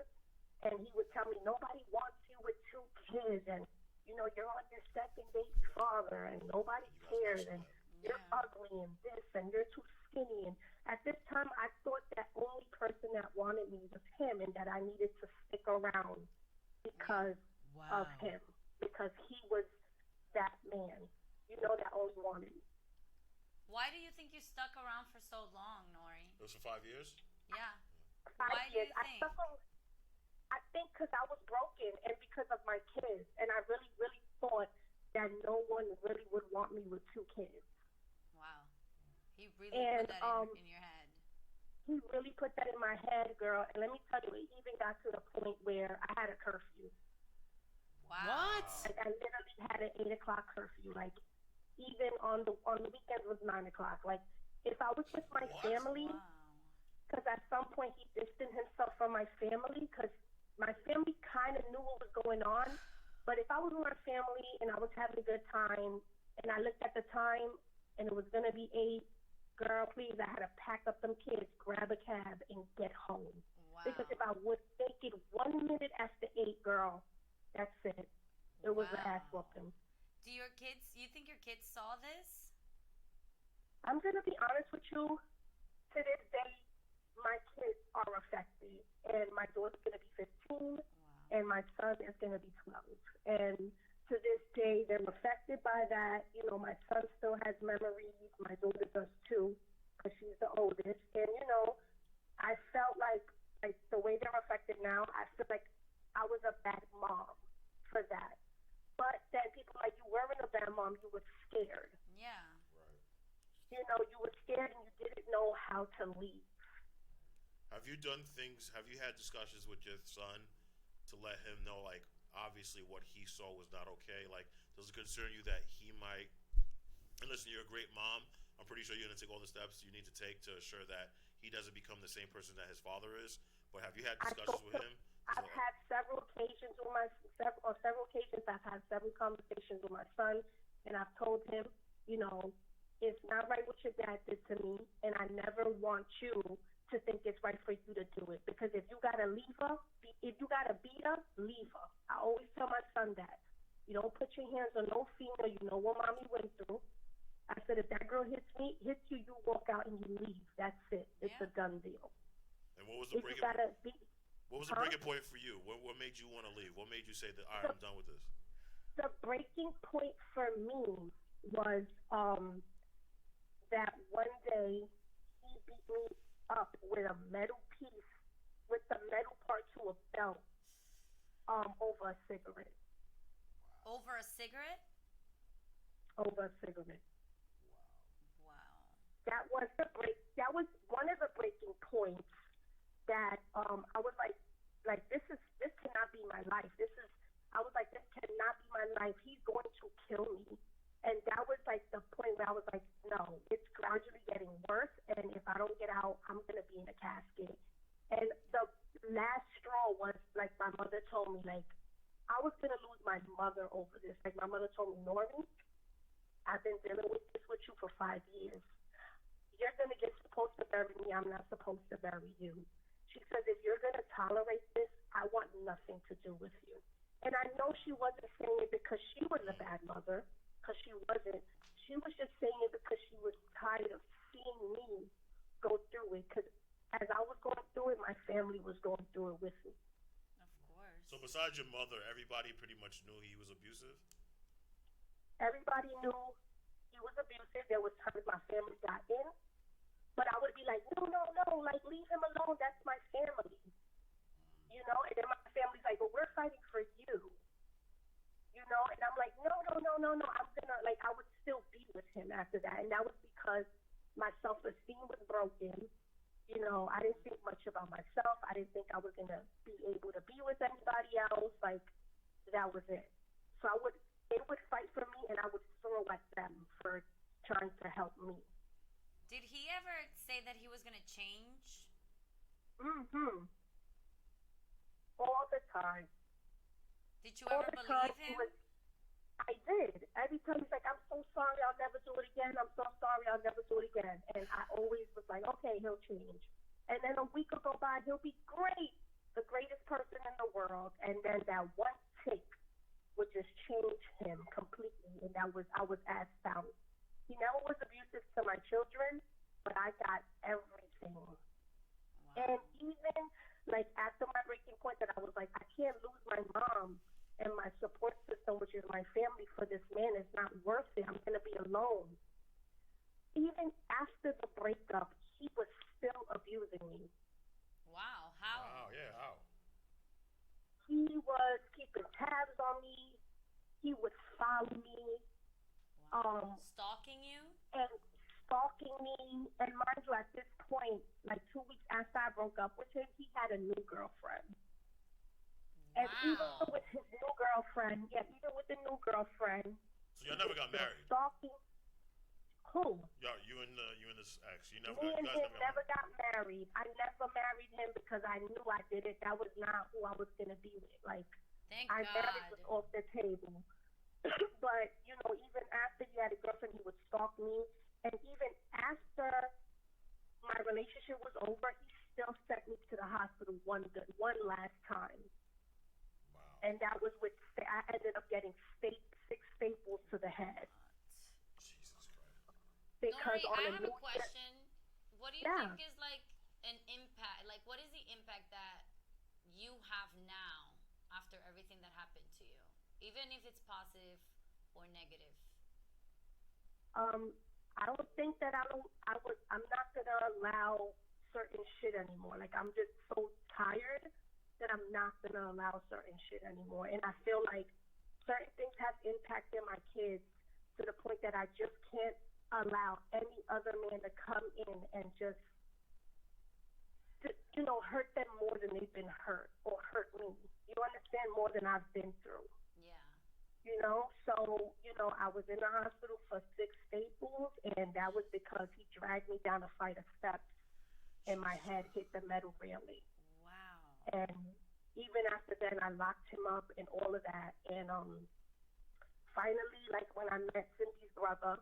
and he would tell me nobody wants you with 2 kids, and you're on your second baby father, and nobody cares, and you're ugly, and this, and you're too skinny. And at this time, I thought that only person that wanted me was him, and that I needed to stick around because of him, because he was that man, that only wanted me. Why do you think you stuck around for so long, Nori? It was for 5 years? Yeah. 5 Why do years. you think? I think because I was broken and because of my kids, and I really, really thought that no one really would want me with 2 kids. Wow. He really put that in your head. He really put that in my head, girl. And let me tell you, it even got to the point where I had a curfew. Wow. What? Like, I literally had an 8 o'clock curfew. Like, even on the weekends was 9 o'clock. Like, if I was with my family, because at some point he distanced himself from my family, because my family kind of knew what was going on. But if I was with my family and I was having a good time, and I looked at the time and it was gonna be 8, girl, please, I had to pack up them kids, grab a cab, and get home. Wow. Because if I would make it 1 minute after 8, girl, that's it. It was an ass whooping. Do you think your kids saw this? I'm going to be honest with you. To this day, my kids are affected. And my daughter's going to be 15, and my son is going to be 12. And to this day, they're affected by that. My son still has memories. My daughter does too, because she's the oldest. And, I felt like the way they're affected now, I feel like I was a bad mom for that. But then people like, you weren't a bad mom, you were scared. Yeah. You were scared and you didn't know how to leave. Have you had discussions with your son to let him know, like, obviously what he saw was not okay? Like, does it concern you that he might, and listen, you're a great mom, I'm pretty sure you're going to take all the steps you need to take to assure that he doesn't become the same person that his father is, but have you had discussions with him? I've had several occasions I've had several conversations with my son, and I've told him, it's not right what your dad did to me, and I never want you to think it's right for you to do it. Because if you gotta leave her, if you gotta beat her, leave her. I always tell my son that. You don't put your hands on no female. You know what mommy went through. I said, if that girl hits you, you walk out and you leave. That's it. It's Yeah. a done deal. And what was the If you breaking? gotta be, What was the breaking point for you? What made you want to leave? What made you say that? All right, I'm done with this. the breaking point for me was that one day he beat me up with a metal piece, with the metal part to a belt, over a cigarette. Over a cigarette? Over a cigarette. Wow. That was That was one of the breaking points. That I was like this cannot be my life. I was like, this cannot be my life. He's going to kill me. And that was like the point where I was like, no, it's gradually getting worse. And if I don't get out, I'm going to be in a casket. And the last straw was like my mother told me, like, I was going to lose my mother over this. Like my mother told me, Noreen, I've been dealing with this with you for 5 years. You're going to get supposed to bury me. I'm not supposed to bury you. She says, if you're going to tolerate this, I want nothing to do with you. And I know she wasn't saying it because she was a bad mother, because she wasn't. She was just saying it because she was tired of seeing me go through it. Because as I was going through it, my family was going through it with me. Of course. So besides your mother, everybody pretty much knew he was abusive? Everybody knew he was abusive. There was times my family got in, but I would be like, no, like leave him alone. That's my family. You know, and then my family's like, well, we're fighting for you. You know, and I'm like, no. I'm gonna, like, I would still be with him after that. And that was because my self-esteem was broken. You know, I didn't think much about myself. I didn't think I was gonna be able to be with anybody else. Like, that was it. So they would fight for me, and I would throw at them for trying to help me. Did he ever say that he was going to change? Mm-hmm. All the time. Did you ever believe him? I did. Every time he's like, I'm so sorry, I'll never do it again. I'm so sorry, I'll never do it again. And I always was like, okay, he'll change. And then a week will go by, he'll be great, the greatest person in the world. And then that one tick would just change him completely. And I was asked out. He never was abusive to my children, but I got everything. Wow. And even like after my breaking point that I was like, I can't lose my mom and my support system, which is my family, for this man. It's not worth it. I'm going to be alone. Even after the breakup, he was still abusing me. Wow. How? Wow, yeah, how? He was keeping tabs on me. He would follow me. Wow. Stalking you? And stalking me. And mind you, at this point, like 2 weeks after I broke up with him, he had a new girlfriend. And even with his new girlfriend, So y'all never got married? Stalking. Who? You and this ex. You Me and guys him never married. got married. I never married him because I knew I did it. That was not who I was going to be with. Like, Thank our God. marriage was off the table. But, you know, even after he had a girlfriend, he would stalk me. And even after my relationship was over, he still sent me to the hospital one last time. Wow. And that was I ended up getting 6 staples to the head. Jesus Christ. Because Nori, on I a have new a question. What do you Yeah. think is like an impact? Like, what is the impact that you have now after everything that happened to you, even if it's positive or negative? I don't think that I'm not gonna allow certain shit anymore. Like, I'm just so tired that I'm not gonna allow certain shit anymore. And I feel like certain things have impacted my kids to the point that I just can't allow any other man to come in and just, you know, hurt them more than they've been hurt, or hurt me. You understand? More than I've been through. Yeah. You know, so, you know, I was in the hospital for 6 staples, and that was because he dragged me down a flight of steps, and my head hit the metal railing. Wow. And even after that, I locked him up and all of that. And finally, like, when I met Cindy's brother,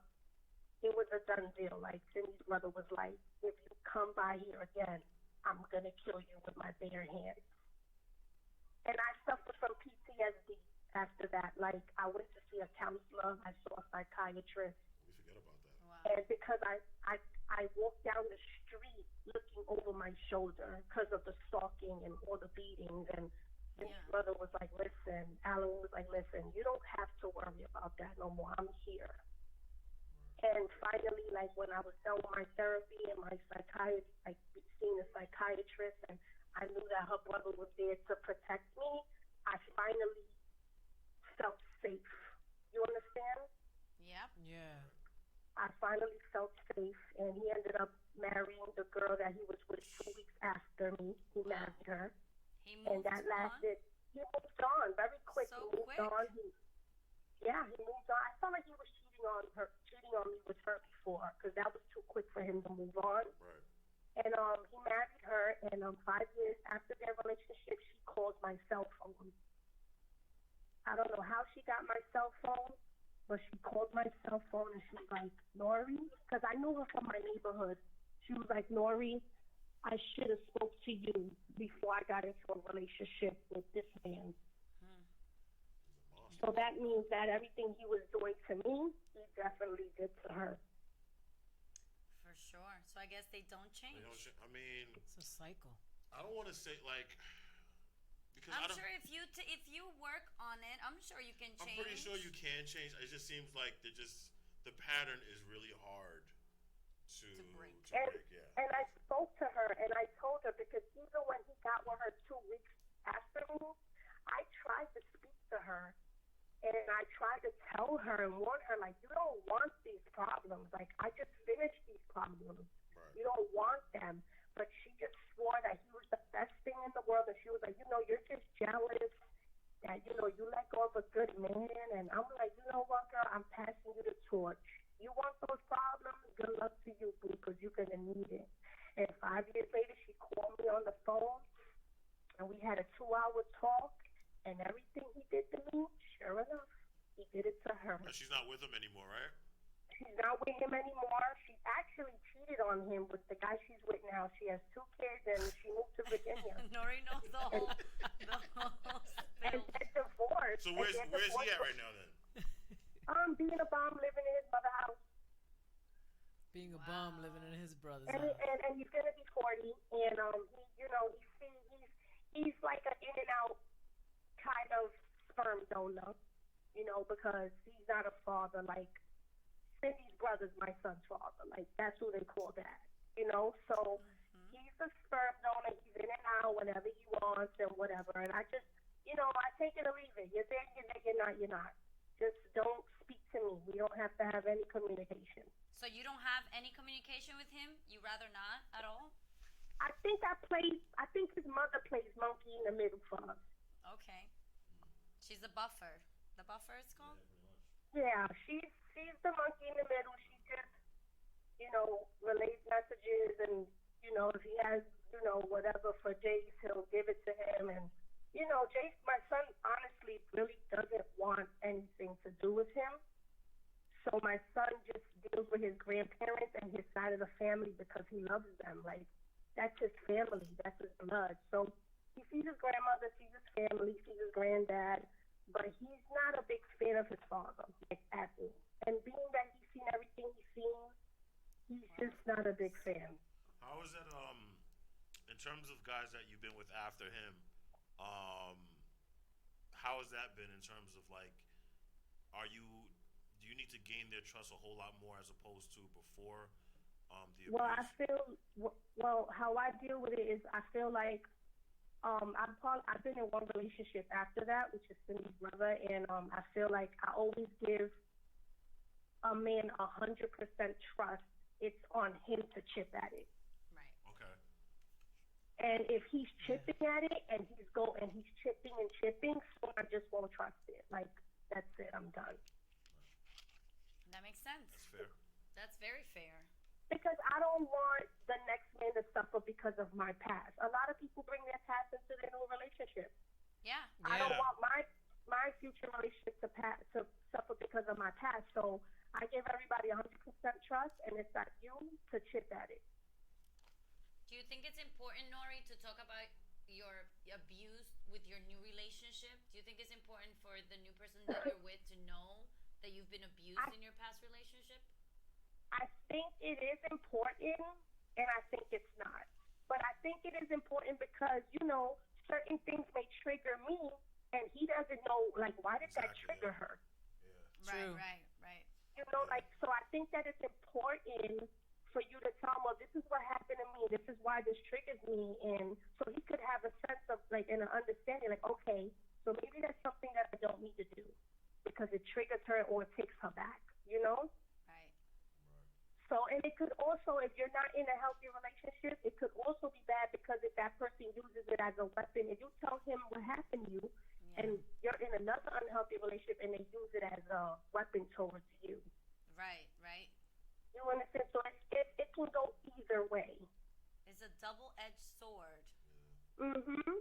it was a done deal. Like, Cindy's brother was like, if you come by here again, I'm going to kill you with my bare hands. And I suffer from PTSD. after that. Like, I went to see a counselor, I saw a psychiatrist, We forget about that. Wow. and because I walked down the street looking over my shoulder because of the stalking and all the beatings, and his Yeah. brother was like, listen, Alan was like, listen, you don't have to worry about that no more. I'm here. And finally, like when I was done with my therapy and my psychiatrist, like seeing a psychiatrist, and I knew that her brother was there to protect me, I finally felt safe. You understand? Yep. Yeah. I finally felt safe, and he ended up marrying the girl that he was with 2 weeks after me. He married her, He and moved that on. lasted. He moved on very quick. So He moved quick. on. He moved on. I felt like he was cheating on me with her before, because that was too quick for him to move on. Right. And he married her, and 5 years after their relationship, she called my cell phone. I don't know how she got my cell phone, but she called my cell phone, and she was like, Nori, because I knew her from my neighborhood. She was like, Nori, I should have spoke to you before I got into a relationship with this man. So that means that everything he was doing to me, he definitely did to her. For sure. So I guess they don't change. They don't I mean, It's a cycle. I don't want to say like because I'm I don't. sure if you work on it, I'm sure you can I'm change. pretty sure you can change. It just seems like the pattern is really hard to break. To break. Yeah. And I spoke to her, and I told her, because even when he got with her 2 weeks after me, I tried to speak to her, and I tried to tell her and warn her, like, you don't want these problems. Like, I just finished these problems. Right. You don't want them. But she just swore that he was the best thing in the world, and she was like, you're just jealous that, you let go of a good man. And I'm like, you know what, girl, I'm passing you the torch. You want those problems? Good luck to you, boo, because you're going to need it. And 5 years later, she called me on the phone, and we had a 2-hour talk, and everything he did to me, sure enough, he did it to her. She's not with him anymore, right? She's not with him anymore. She actually cheated on him with the guy she's with now. She has 2 kids, and she moved to Virginia. Nori knows the whole And spill. they're divorced. So where's he at right now then? Being a bum, living in his mother's house. Being a bum living in his brother's And, house. and he's gonna be 40, and he's like an in and out kind of sperm donor, because he's not a father. Like Cindy's brother's my son's father. Like that's who they call that. So he's a sperm donor. He's in and out whenever he wants and whatever. And I just, I take it or leave it. You're there, you're not, you're not. Just don't speak to me. We don't have to have any communication. So you don't have any communication with him? You rather not at all? I think his mother plays monkey in the middle for us. Okay. She's the buffer. The buffer it's called? Yeah, she's the monkey in the middle. She just, relays messages, and, if he has, whatever for Jace, he'll give it to him. And, Jace, my son, honestly, really doesn't want anything to do with him. So my son just deals with his grandparents and his side of the family because he loves them. Like, that's his family. That's his blood. So he sees his grandmother, sees his family, sees his granddad, but he's not a big fan of his father, like, at all. And being that he's seen everything he's seen, he's just not a big fan. How is that? In terms of guys that you've been with after him, how has that been in terms of like, do you need to gain their trust a whole lot more as opposed to before the abuse? Well, I feel, how I deal with it is I feel like I've been in one relationship after that, which is Cindy's brother, and I feel like I always give a man 100% trust. It's on him to chip at it. Right. Okay. And if he's chipping at it and he's chipping and chipping, so I just won't trust it. Like, that's it, I'm done. That makes sense. That's fair. That's very fair. Because I don't want the next man to suffer because of my past. A lot of people bring their past into their new relationship. Yeah. I don't want my future relationship to suffer because of my past. So I give everybody 100% trust, and it's not you to chip at it. Do you think it's important, Nori, to talk about your abuse with your new relationship? Do you think it's important for the new person that you're with to know that you've been abused in your past relationship? I think it is important, and I think it's not. But I think it is important because, certain things may trigger me, and he doesn't know, like, why did that trigger her? Yeah. True. Right. So I think that it's important for you to tell him, well, this is what happened to me. This is why this triggers me. And so he could have a sense of, like, and an understanding, like, okay, so maybe that's something that I don't need to do because it triggers her or it takes her back, Right. So, and it could also, if you're not in a healthy relationship, it could also be bad because if that person uses it as a weapon, if you tell him what happened to you, and you're in another unhealthy relationship and they use it as a weapon towards you. Right. You understand? So it can go either way. It's a double-edged sword. Mm-hmm.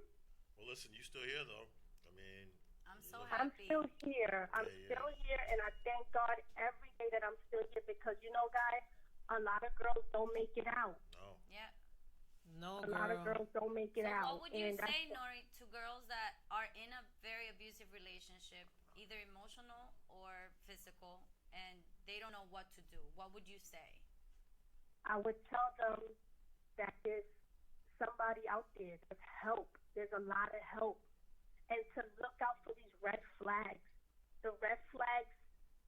Well, listen, you still here though. I mean, I'm so I'm happy. still here. I'm still here, and I thank God every day that I'm still here because, guys, a lot of girls don't make it out. No. Yeah. No, A lot of girls don't make it So out. what would you and say, Nori, to girls that are in a very abusive relationship, either emotional or physical, and they don't know what to do? What would you say? I would tell them that there's somebody out there. There's help. There's a lot of help. And to look out for these red flags. The red flags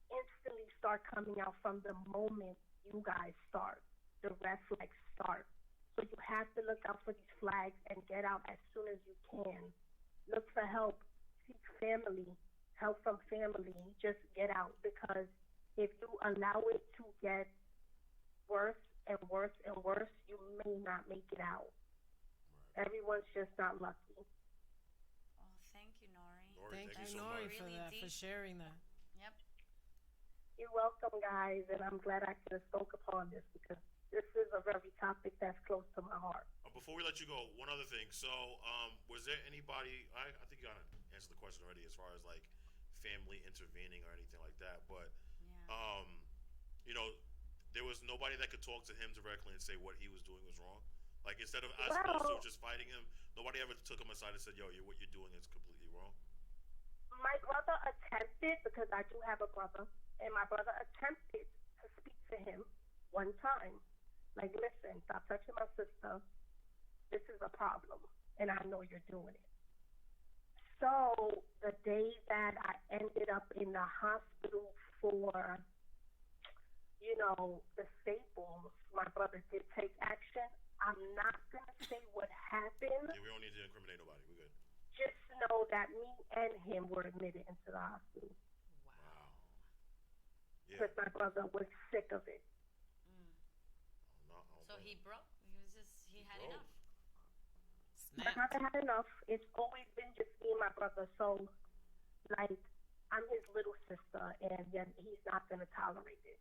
instantly start coming out from the moment you guys start. The red flags start. So you have to look out for these flags and get out as soon as you can. Look for help. Seek family. Help from family. Just get out because if you allow it to get worse and worse and worse, you may not make it out. Right. Everyone's just not lucky. Oh, thank you, Nori. Thank Thank you so Nori much. for Really that, for deep. sharing that. Yep. You're welcome, guys, and I'm glad I could have spoke upon this because this is a very topic that's close to my heart. Before we let you go, one other thing. So, was there anybody? I think you kind of answered the question already, as far as like family intervening or anything like that. But, Yeah. there was nobody that could talk to him directly and say what he was doing was wrong. Like instead of as opposed to just fighting him, nobody ever took him aside and said, "Yo, what you're doing is completely wrong." My brother attempted, because I do have a brother, and my brother attempted to speak to him one time. Like, listen, stop touching my sister. This is a problem, and I know you're doing it. So the day that I ended up in the hospital for, the staples, my brother did take action. I'm not going to say what happened. Yeah, we don't need to incriminate nobody. We're good. Just know that me and him were admitted into the hospital. Wow. Yeah. Because my brother was sick of it. So he broke. He had broke. enough. My brother had enough. It's always been just me and my brother. So, like, I'm his little sister, and yet he's not going to tolerate it.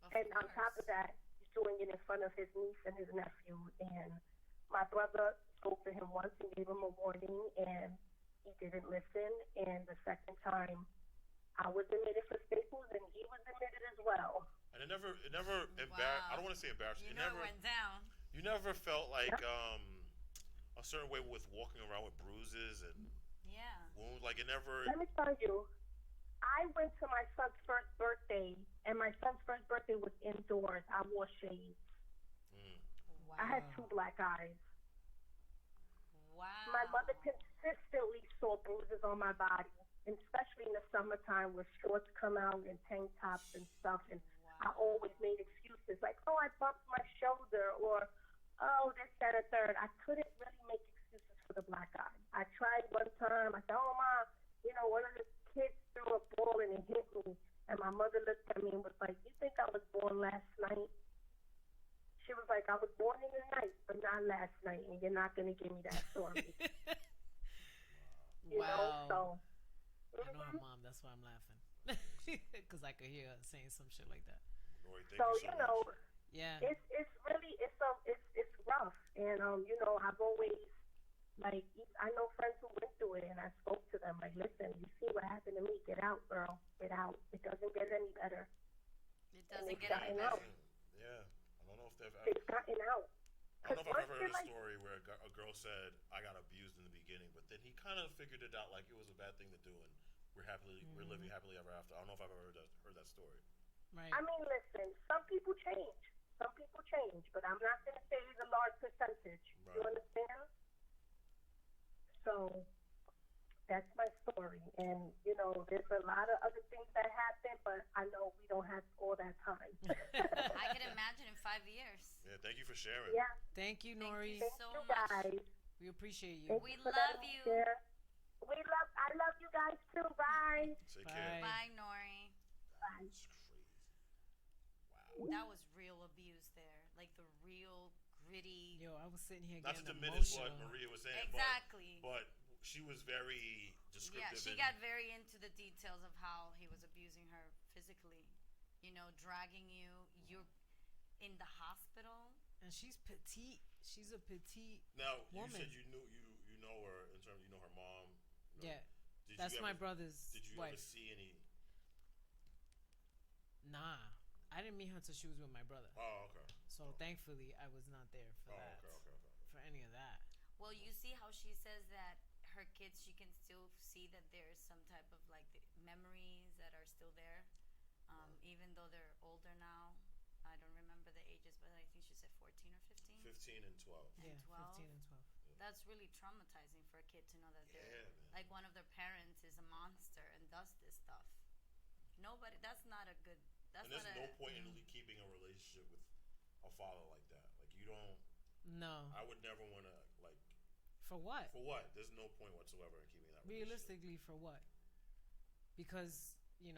Of And on top of course. that, he's doing it in front of his niece and his nephew. And my brother spoke to him once and gave him a warning, and he didn't listen. And the second time, I was admitted for Staples, and he was admitted as well. And it never embarrassed. I don't want to say embarrassed. You It know never. it went down. You never felt like a certain way with walking around with bruises and Yeah. wounds. Like it never. Let me tell you, I went to my son's first birthday, and my son's first birthday was indoors. I wore shades. Wow. I had 2 black eyes. Wow. My mother consistently saw bruises on my body, and especially in the summertime where shorts come out and tank tops and stuff. And I always made excuses like, oh, I bumped my shoulder, or oh, this, that, or third. I couldn't really make excuses for the black eye. I tried one time. I said, oh, Mom, one of the kids threw a ball and it hit me. And my mother looked at me and was like, you think I was born last night? She was like, I was born in the night, but not last night, and you're not going to give me that story. Wow. So. I know her mom. That's why I'm laughing. Because I could hear her saying some shit like that. Roy, thank So you so much. Yeah. it's really it's rough, and I've always, like, I know friends who went through it, and I spoke to them like, listen, you see what happened to me? Get out, girl, get out. It doesn't get any better. It And doesn't they've get any gotten better. out. Yeah, I don't know if They've gotten out. I don't know if I've ever heard a like, story where a girl said, I got abused in the beginning, but then he kind of figured it out like it was a bad thing to do, and we're living happily ever after. I don't know if I've ever heard that story. Right. I mean, listen, some people change. Some people change, but I'm not going to say it's a large percentage. Right. You understand? So that's my story. And, you know, there's a lot of other things that happen, but I know we don't have all that time. I can imagine in 5 years. Yeah, thank you for sharing. Yeah. Thank you, Nori. Thank Thank so you, much. guys. We appreciate you. Thank We you for love letting me you. share. I love you guys too. Bye. Take Bye. care. Bye, Nori. Bye. It's crazy. Wow. That was real abuse there. Like the real gritty. Yo, I was sitting here Not to getting diminish emotional. what Maria was saying, Exactly. but she was very descriptive. Yeah, she got very into the details of how he was abusing her physically. You know, dragging you. You're in the hospital. And she's petite. She's a petite. Now, woman. you said you know her in terms, you know her mom. You know, Yeah. did That's you my ever, brother's Did you wife. ever see any? Nah. I didn't meet her until she was with my brother. Oh, okay. So thankfully, I was not there for that. Okay. For any of that. Well, you see how she says that her kids, she can still see that there's some type of like memories that are still there, even though they're older now. I don't remember the ages, but I think she said 14 or 15. 15 and 12. Yeah, 12? 15 and 12. That's really traumatizing for a kid to know that Yeah, they're man. like one of their parents is a monster and does this stuff. Nobody. That's not a good. That's And there's not no point in keeping a relationship with a father like that. Like you don't. No. I would never want to like. For what? For what? There's no point whatsoever in keeping that. Realistically, for what? Because you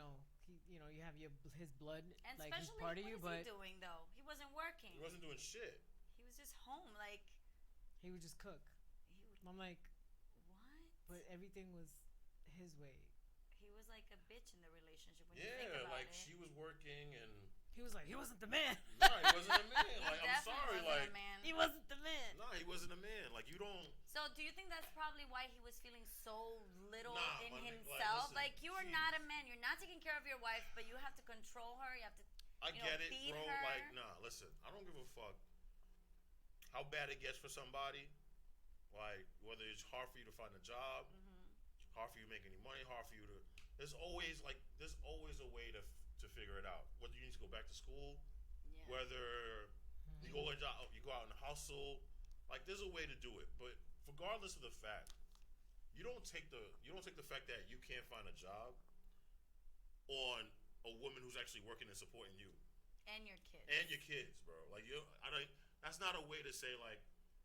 have his blood, And like he's especially, part of what you, is but he doing though? He wasn't working. He wasn't doing shit. He was just home. Like he would just cook. he would. I'm like, What? but everything was his way. He was like a bitch in the relationship when you think Yeah, about like it. she was working and. He was like, he wasn't the man. Nah, he wasn't a man. Like He I'm definitely sorry, wasn't like. a man. He wasn't the man. Nah, he wasn't a man. Like you don't. So do you think that's probably why he was feeling so little Nah, in my nigga, himself? listen, Like you are jeez. not a man. You're not taking care of your wife, but you have to control her. You have to. I You know, get it, feed bro. her. Like, nah, listen. I don't give a fuck how bad it gets for somebody. Like, whether it's hard for you to find a job, hard for you to make any money, hard for you to. There's always a way to figure it out. Whether you need to go back to school, Yeah. whether you go out and hustle. Like, there's a way to do it. But regardless of the fact, you don't take the fact that you can't find a job on a woman who's actually working and supporting you And your kids. and your kids, bro. Like that's not a way to say like,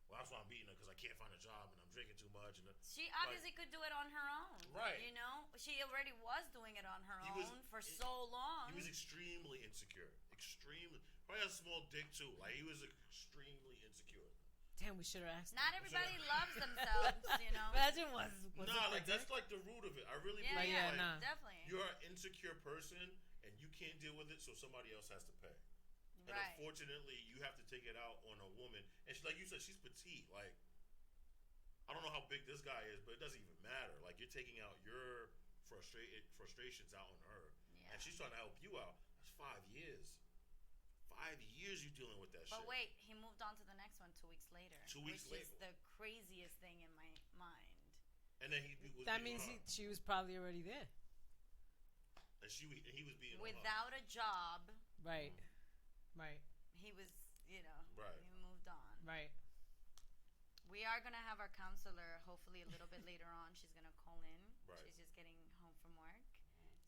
well, that's why I'm beating her because I can't find a job and I'm drinking too much. And She obviously could do it on her own. Right. You know, she already was doing it on her He was- own for so long. he was extremely insecure. Extremely. Probably has a small dick too. Like he was extremely insecure. Damn, we should have asked. Not him. everybody loves themselves, you know. Imagine was Nah, it like the that's dick? like the root of it. I really Yeah, believe yeah, like, nah. definitely. you're an insecure person and you can't deal with it, so somebody else has to pay. And Right. unfortunately, you have to take it out on a woman. And she, like you said, she's petite. Like, I don't know how big this guy is, but it doesn't even matter. Like, you're taking out your frustrations out on her. Yeah. And she's trying to help you out. That's 5 years. 5 years you dealing with that But shit. wait, he moved on to the next one 2 weeks later. 2 weeks which later. is the craziest thing in my mind. And then he was That beating means her. she was probably already there. And he was beating her. Without a job, Right. Right. he was, you know, Right. he moved on. Right. We are gonna have our counselor hopefully a little bit later on. She's gonna call in. Right. She's just getting home from work,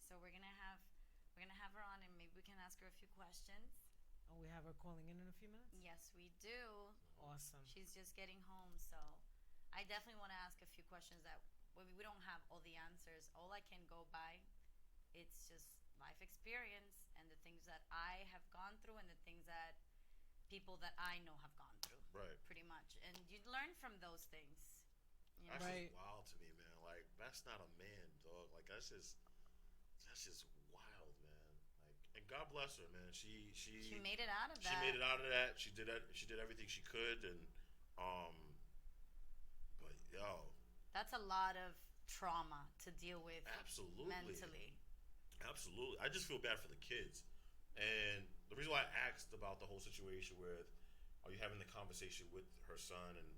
so we're gonna have her on, and maybe we can ask her a few questions. Oh, we have her calling in a few minutes. Yes, we do. Awesome. She's just getting home, so I definitely want to ask a few questions that we don't have all the answers. All I can go by, it's just life experience and the things that I have gone through and the things that people that I know have gone through. Right. Pretty much, and you learn from those things. You know? That's Right. just wild to me, man. Like, that's not a man, dog. Like, that's just wild, man. Like, and God bless her, man. She made it out of that. She made it out of that. She did everything she could, and but yo, That's a lot of trauma to deal with. Absolutely. Mentally. Absolutely. I just feel bad for the kids. And the reason why I asked about the whole situation with are you having the conversation with her son? And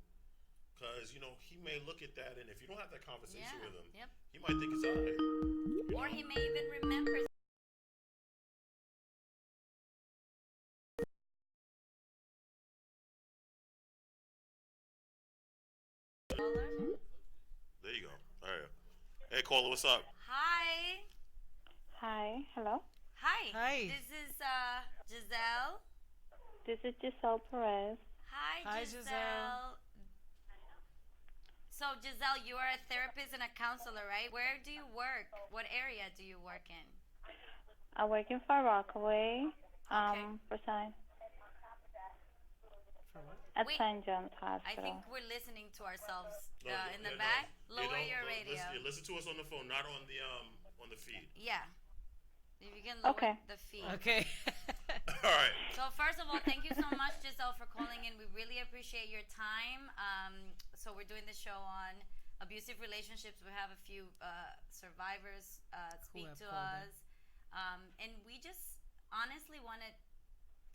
because he may look at that, and if you don't have that conversation Yeah. with him, Yep. he might think it's alright. Or he may even remember. Caller. There you go. All right. Hey, caller, what's up? Hi. Hi, hello. Hi. Hi. This is Giselle. This is Giselle Perez. Hi, Hi, Giselle. Giselle. So, Giselle, you are a therapist and a counselor, right? Where do you work? What area do you work in? I work in Far Rockaway, Okay. for St. For what? at Wait, St. John's I think Hospital. we're listening to ourselves No, in the yeah, back. no, Lower don't- your don't- radio. listen to us on the phone, not on the feed. Yeah. If you can lower Okay. the feed. Okay. All right. So first of all, thank you so much, Giselle, for calling in. We really appreciate your time. So we're doing the show on abusive relationships. We have a few survivors speak have to called in. us, and we just honestly wanted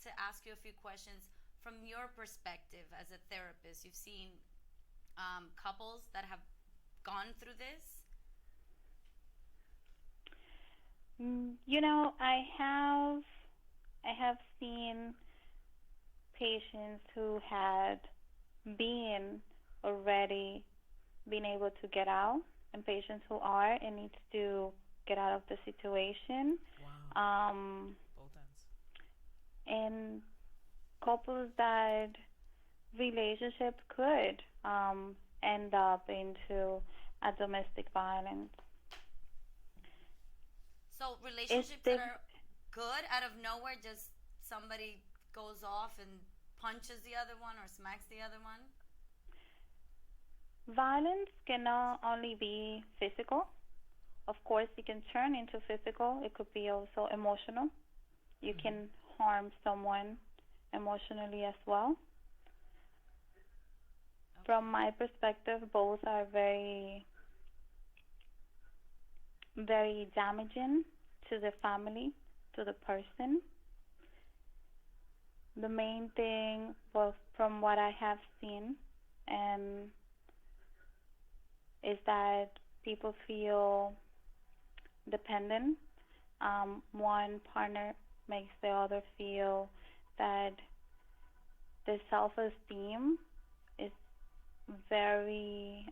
to ask you a few questions from your perspective as a therapist. You've seen couples that have gone through this. I have seen patients who had been already been able to get out, and patients who are and needs to get out of the situation. Wow. Um, Both ends. and couples that relationship could end up into a domestic violence. So It's relationships that diff- are good out of nowhere, just somebody goes off and punches the other one or smacks the other one. Violence cannot only be physical. Of course, it can turn into physical. It could be also emotional. You can harm someone emotionally as well. From my perspective, both are very, very damaging to the family, to the person. The main thing, well, from what I have seen, and is that people feel dependent. One partner makes the other feel that the self-esteem is very,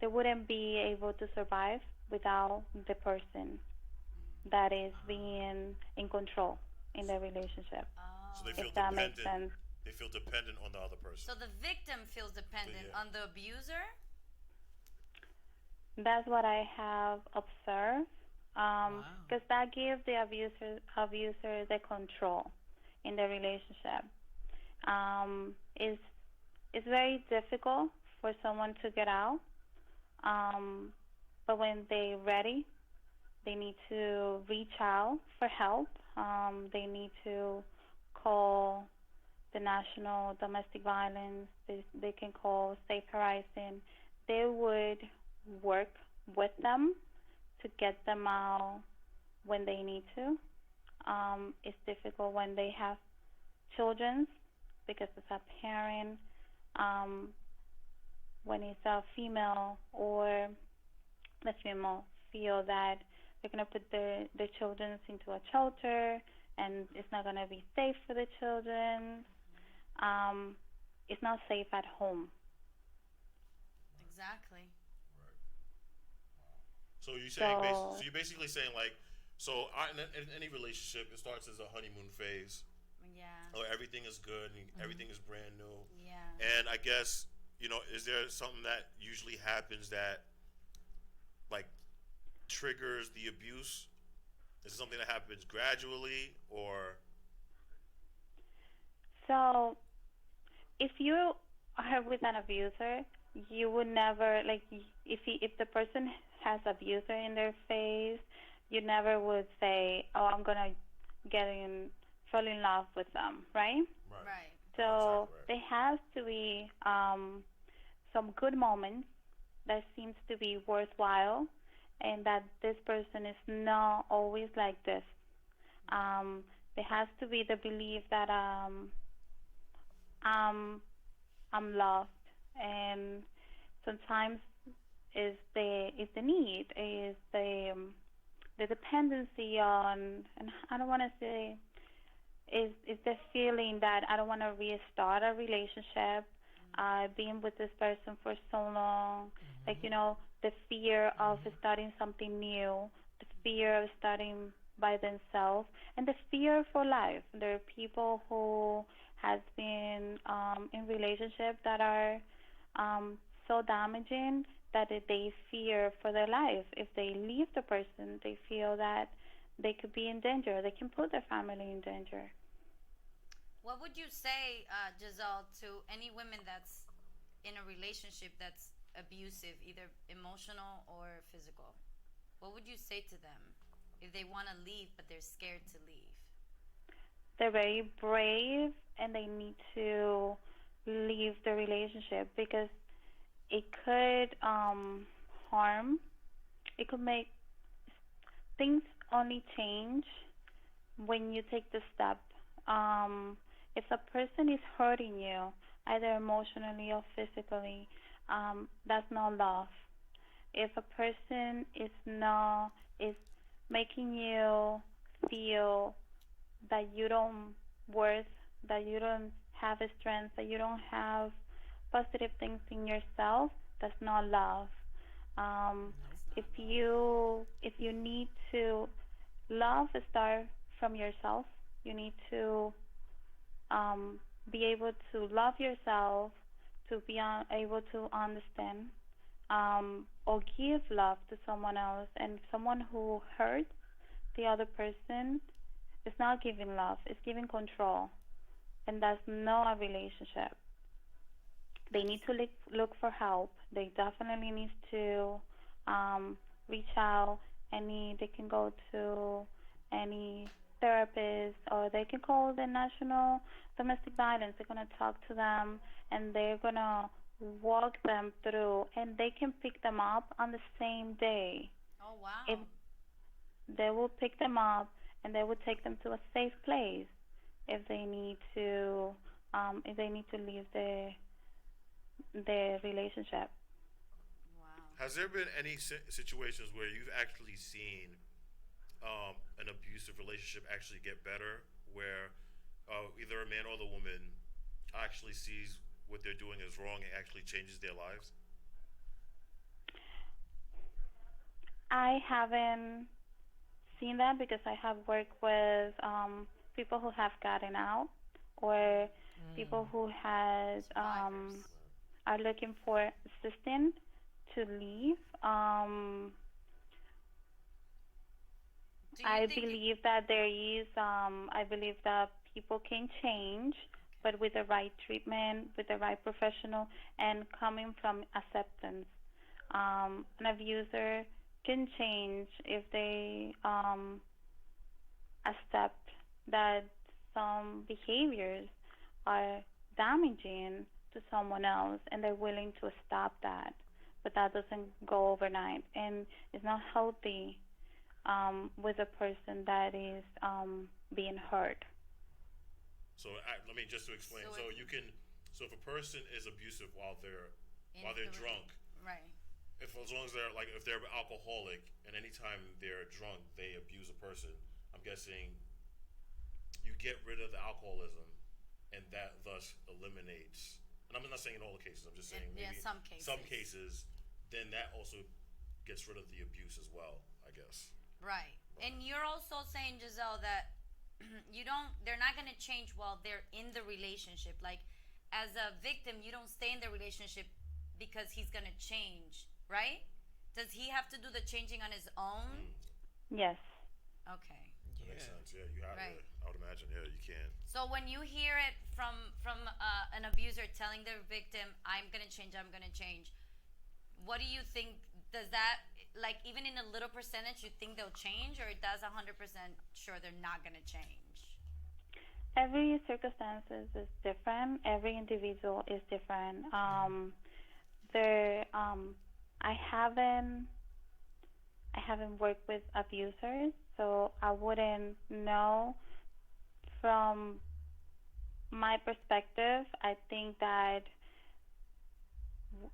they wouldn't be able to survive without the person that is being in control in the relationship. So they Oh. feel If that makes dependent. sense. They feel dependent on the other person. So the victim feels dependent Yeah. on the abuser. That's what I have observed. Wow. Because that gives the abuser the control in the relationship. It's very difficult for someone to get out. But when they're ready, they need to reach out for help. They need to call the National Domestic Violence. They can call Safe Horizon. They would work with them to get them out when they need to. It's difficult when they have children because as a parent, when it's a female or the female feel that they're going to put their children into a shelter and it's not going to be safe for the children. It's not safe at home. Exactly. Right. So you're saying, So- so you're basically saying like, in any relationship, it starts as a honeymoon phase, Yeah. or everything is good and everything is brand new. Yeah. And I guess, is there something that usually happens that, like, triggers the abuse? Is it something that happens gradually, or? So if you are with an abuser, you would never like if the person has abuser in their face, you never would say, "Oh, I'm gonna fall in love with them," right? Right. So Exactly right. there has to be some good moments that seems to be worthwhile, and that this person is not always like this. There has to be the belief that um, I'm lost, and sometimes is the need, is the dependency on, and I don't want to say, is the feeling that I don't want to restart a relationship. I've been with this person for so long, like the fear of starting something new, the fear of starting by themselves, and the fear for life. There are people who has been in relationships that are um, so damaging that they fear for their life. If they leave the person, they feel that they could be in danger. They can put their family in danger. What would you say, Giselle, to any women that's in a relationship that's abusive, either emotional or physical? What would you say to them if they want to leave but they're scared to leave? They're very brave and they need to leave the relationship because it could harm. It could make things only change when you take the step. If a person is hurting you, either emotionally or physically, that's not love. If a person is making you feel that you don't worth, that you don't have a strength, that you don't have positive things in yourself, that's not love. Um, That's not if love. you need to love, start from yourself. You need to um, be able to love yourself, to be able to understand or give love to someone else. And someone who hurts the other person is not giving love; it's giving control, and that's not a relationship. They need That's to look for help. They definitely need to um, reach out. They can go to any therapist or they can call the National Domestic Violence. They're gonna talk to them and they're gonna walk them through, and they can pick them up on the same day. oh If wow. they will pick them up and they will take them to a safe place if they need to leave the relationship. Wow. Has there been any situations where you've actually seen an abusive relationship actually get better, where either a man or the woman actually sees what they're doing is wrong and actually changes their lives? I haven't seen that because I have worked with people who have gotten out or people who has Survivors. are looking for assistance to leave. Do you I think it, believe that there is. I believe that people can change, but with the right treatment, with the right professional, and coming from acceptance. An abuser can change if they accept that some behaviors are damaging to someone else and they're willing to stop that. But that doesn't go overnight and it's not healthy with a person that is being hurt. So let me just to explain. so So if you can, so if a person is abusive in while they're the drunk, right? if as long as they're like if they're alcoholic and anytime they're drunk they abuse a person, I'm guessing you get rid of the alcoholism and that thus eliminates. And I'm not saying in all the cases. I'm just saying Yeah, maybe some cases. some cases. Then that also gets rid of the abuse as well. I guess. Right. Right. And you're also saying, Giselle, that you don't they're not going to change while they're in the relationship. Like as a victim, you don't stay in the relationship because he's going to change, right? Does he have to do the changing on his own? Yes. Okay. That makes Yeah. sense. Yeah, you have. Right. Yeah, I would imagine. Yeah, you can. So when you hear it from an abuser telling their victim, "I'm gonna change, I'm gonna change," what do you think? Does that like even in a little percentage, you think they'll change, or it does 100% sure they're not gonna change? Every circumstances is different. Every individual is different. There, I haven't, I haven't worked with abusers, so I wouldn't know from my perspective, I think that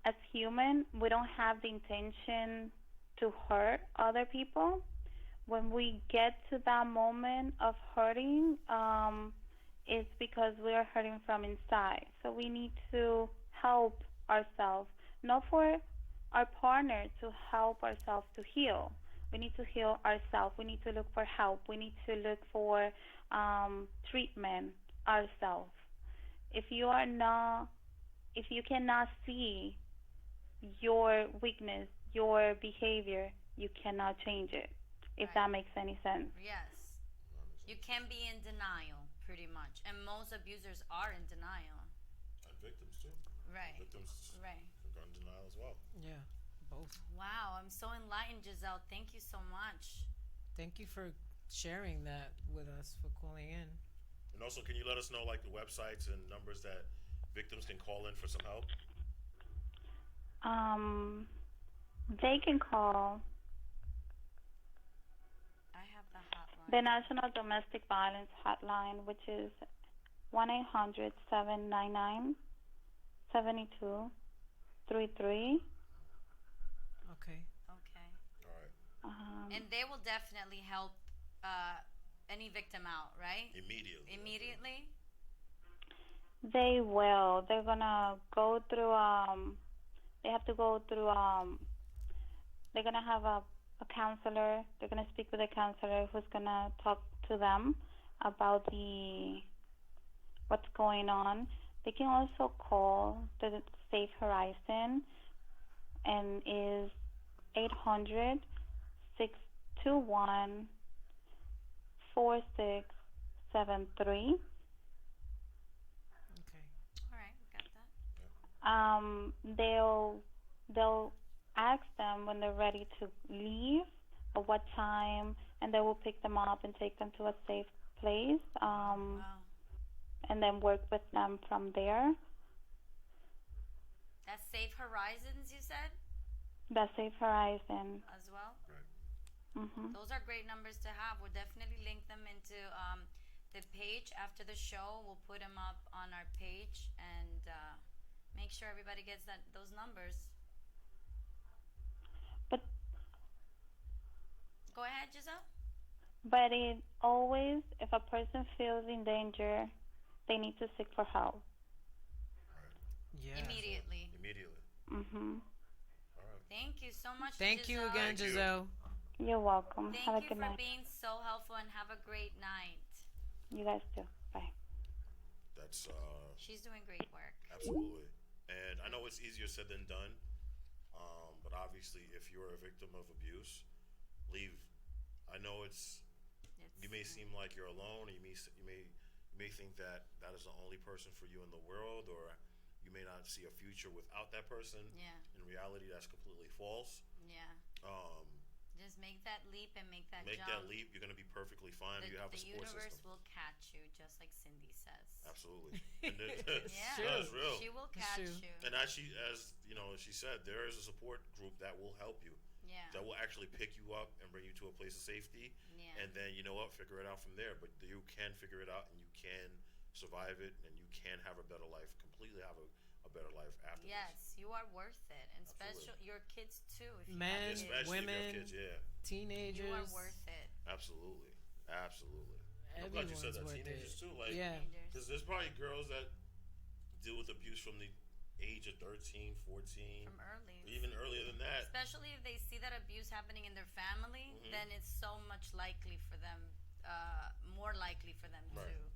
as human, we don't have the intention to hurt other people. When we get to that moment of hurting, it's because we are hurting from inside. So we need to help ourselves, not for our partner to help ourselves to heal. We need to heal ourselves. We need to look for help. We need to look for treatment ourselves. If you are not, if you cannot see your weakness, your behavior, you cannot change it. If Right. that makes any sense. Yes. That makes You sense. can be in denial, pretty much. And most abusers are in denial. And victims too. Right. Victims Right. are in denial as well. Yeah, both. Wow, I'm so enlightened, Giselle. Thank you so much. Thank you for sharing that with us, for calling in. And also, can you let us know like the websites and numbers that victims can call in for some help? Um, they can call I have the hotline. the National Domestic Violence Hotline, which is 1-800-799-7233. Okay. Okay. All right. And they will definitely help any victim out, right? Immediately. Immediately? They will. They're gonna go through. They have to go through. They're gonna have a counselor. They're gonna speak with a counselor who's gonna talk to them about the what's going on. They can also call the Safe Horizon, and is 800-621-4673. Okay. All right, got that. They'll ask them when they're ready to leave or what time, and they will pick them up and take them to a safe place, Wow. and then work with them from there. That's Safe Horizons, you said, The Safe Horizon. as well? Mhm. Those are great numbers to have. We'll definitely link them into the page after the show. We'll put them up on our page and make sure everybody gets those numbers. But Go ahead, Giselle. but it always, if a person feels in danger, they need to seek for help. Yeah. Immediately. Immediately. Mhm. All right. Thank you so much. Thank you Giselle. again, Thank you. Giselle. You're welcome. Thank Have a you good for night. being so helpful and have a great night. You guys too. Bye. That's She's doing great work. absolutely. And I know it's easier said than done. But obviously, if you're a victim of abuse, leave. I know you may seem like you're alone. You may think that that is the only person for you in the world, or you may not see a future without that person. Yeah. In reality, that's completely false. Yeah. Um, Just make that leap and make that make jump. that leap. You're gonna be perfectly fine. The, You have a the support universe system. will catch you, just like Cindy says. Absolutely. And Yeah. that's real. She will It's catch true. you. And as she said, there is a support group that will help you. Yeah. That will actually pick you up and bring you to a place of safety. Yeah. And then, you know what, figure it out from there. But you can figure it out, and you can survive it, and you can have a better life, completely have a better life after this. Yes, you are worth it, and Absolutely. special your kids too. If you Men, have kids. Especially women, if you have kids, yeah. Teenagers. You are worth it. Absolutely. Absolutely. I'm glad you Everyone's said that. worth Teenagers, it. too. Like, Yeah. Teenagers. because there's probably girls that deal with abuse from the age of 13, 14, From early. even earlier than that. Especially if they see that abuse happening in their family, Mhm. then it's so much likely for them, more likely for them Right.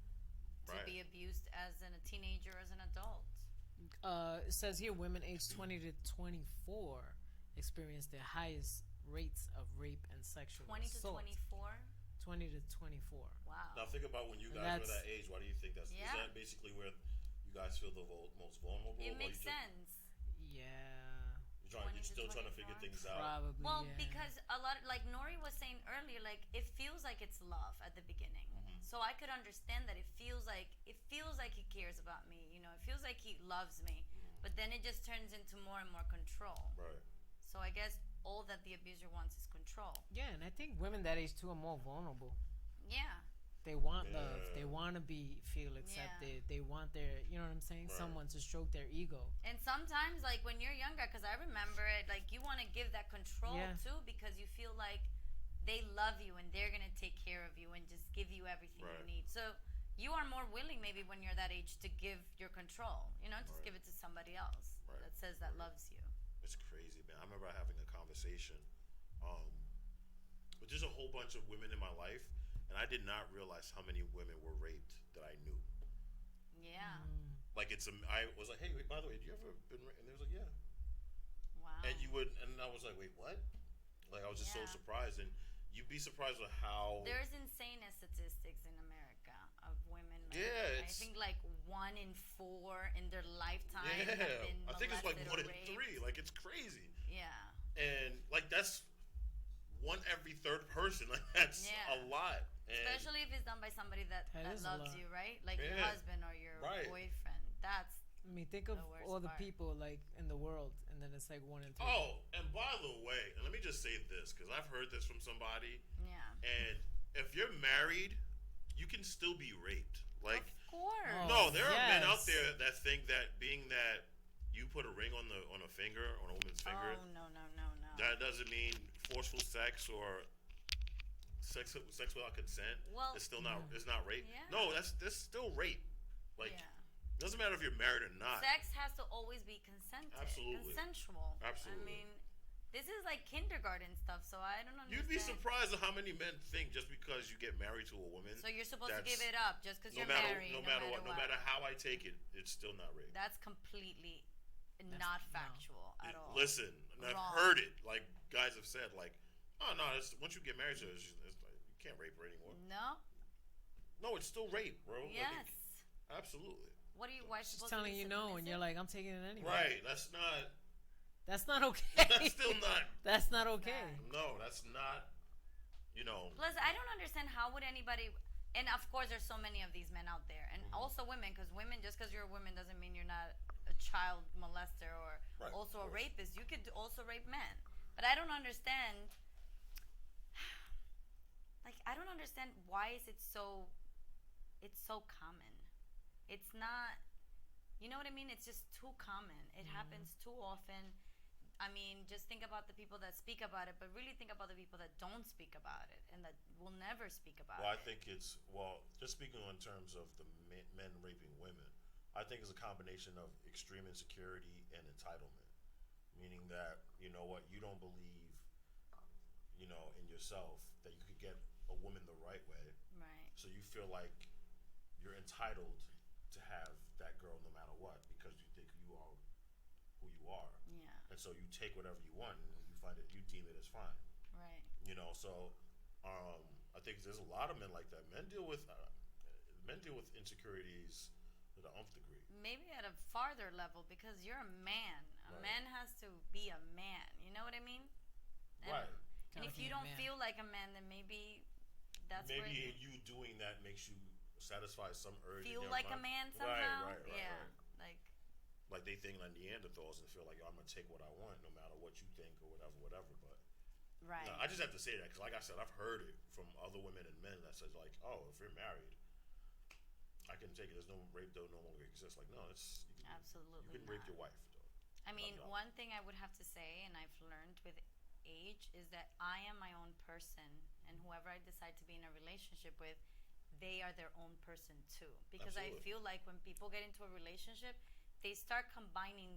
to Right. be abused as a teenager, as an adult. It says here women aged 20 to 24 experience the highest rates of rape and sexual 20 to assault. 24. 20 to 24. Wow. Now, think about when you And guys were that's- that age. Why do you think that's? Yeah. Is that basically where you guys feel the most vulnerable? It Or makes you just- sense. Yeah. You're 20 to still trying to 24? figure things out. Probably. Well, yeah. because a lot, like Nori was saying earlier, like it feels like it's love at the beginning. Mhm. So I could understand that it feels like he cares about me. You know, it feels like he loves me. But then it just turns into more and more control. Right. So I guess all that the abuser wants is control. Yeah, and I think women that age too are more vulnerable. Yeah. They want Yeah. love. They want to feel accepted. They want their, you know what I'm saying? Right. Someone to stroke their ego. And sometimes, like when you're younger, because I remember it, like you want to give that control Yeah. too, because you feel like they love you and they're gonna take care of you and just give you everything Right. you need. So you are more willing, maybe when you're that age, to give your control. You know, just Right. give it to somebody else Right. that says that Right. loves you. It's crazy, man. I remember having a conversation with just a whole bunch of women in my life, and I did not realize how many women were raped that I knew. Yeah. Like I was like, hey, wait, by the way, did you ever been raped? And they was like, yeah. Wow. And I was like, wait, what? Like I was just so Yeah. surprised, and you'd be surprised with how. There's insane statistics in America of women. Yeah, I think like 1 in 4 in their lifetime have Yeah, been I think it's like molested 1 or in raped. 3. Like it's crazy, Yeah. and like that's one every third person. Like that's Yeah. a lot. And Especially if it's done by somebody that That is a loves lot. you, right? Like your Yeah. husband or your Right. boyfriend. That's I mean, think of The worst all the part. people like in the world, and then it's like 1 in 3. Oh, and by the way, and let me just say this because I've heard this from somebody. yeah. And if you're married, you can still be raped. Like, Of course. Oh. no, there are men out yes. there that think that being that you put a ring on a finger, on a woman's finger, Oh no. that doesn't mean forceful sex or sex without consent. Well, It's still not. It's not rape. Yeah. No, that's still rape. Like, yeah. doesn't matter if you're married or not. Sex has to always be consented. Absolutely. Consensual. Absolutely. I mean, this is like kindergarten stuff, so I don't understand. You'd be surprised at how many men think just because you get married to a woman. So you're supposed to that's- give it up just because no you're matter, married. no matter what, no matter how I take it, it's still not rape. That's completely not no. factual at all. Listen, and I've Wrong. heard it. Like guys have said, like, oh no, once you get married to her, it's like, you can't rape her anymore. No. No, it's still rape, bro. Yes. Like, absolutely. What are you? Why She's supposed telling to be you no, and you're submissive? like, I'm taking it anyway. Right. That's not. That's not okay. That's still not. That's not okay. No, that's not. You know. Plus, I don't understand how would anybody. And of course, there's so many of these men out there, and also women. Because women, just because you're a woman, doesn't mean you're not a child molester or Right, also a of course. rapist. You could also rape men, but I don't understand. Like, I don't understand why is it so. It's so common. It's not. You know what I mean? It's just too common. It happens too often. I mean, just think about the people that speak about it, but really think about the people that don't speak about it and that will never speak about Well, I it. think it's just speaking in terms of the men raping women. I think it's a combination of extreme insecurity and entitlement, meaning that you know what, you don't believe, you know, in yourself that you could get a woman the right way, Right. so you feel like you're entitled to have that girl no matter what because you think you are who you are, Yeah. and so you take whatever you want and you find it, you deem it as fine. Right. You know, so I think there's a lot of men like that. Men deal with insecurities to the nth degree. Maybe at a farther level because you're a man. A Right. man has to be a man. You know what I mean? And, Right. And Gotta if be you a don't man. feel like a man, then maybe that's where Maybe it you doing that makes you satisfy some urge. in feel your like a mind. man somehow. Right. Yeah. Like Like they think like Neanderthals and feel like, yo, I'm gonna take what I want no matter what you think or whatever. But right. no, I just have to say that because, like I said, I've heard it from other women and men that says like, oh, if you're married, I can take it. There's no rape, though, no longer exists. Like, no, it's you can, Absolutely You can rape not. your wife. Though. I mean, no. one thing I would have to say, and I've learned with age, is that I am my own person, and whoever I decide to be in a relationship with, they are their own person too. Because I Absolutely. feel like when people get into a relationship, they start combining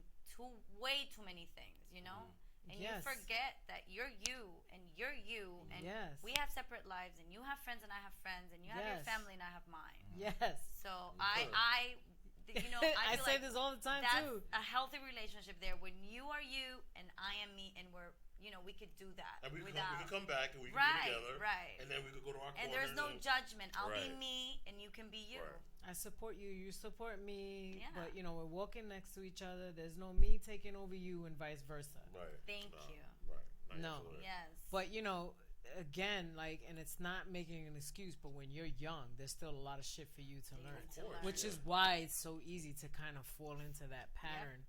way too many things, you know? And you Yes. forget that you're you and you're you, and Yes. we have separate lives, and you have friends and I have friends, and you have your Yes. family and I have mine. Yes. So Okay. you know, I feel say like this all the time that's too. a healthy relationship there when you are you and I am me, and we're, you know, we could do that And we without could come back and we can Right, be together. right. And then we could go to our and corners. there's no judgment. I'll be Right. me and you can be you. Right. I support you. You support me. Yeah. But you know, we're walking next to each other. There's no me taking over you and vice versa. Right. Thank No, you. Right. No. Absolutely. Yes. But you know, again, like, and it's not making an excuse. But when you're young, there's still a lot of shit for you to You learn. need to course. learn. Which is why it's so easy to kind of fall into that pattern,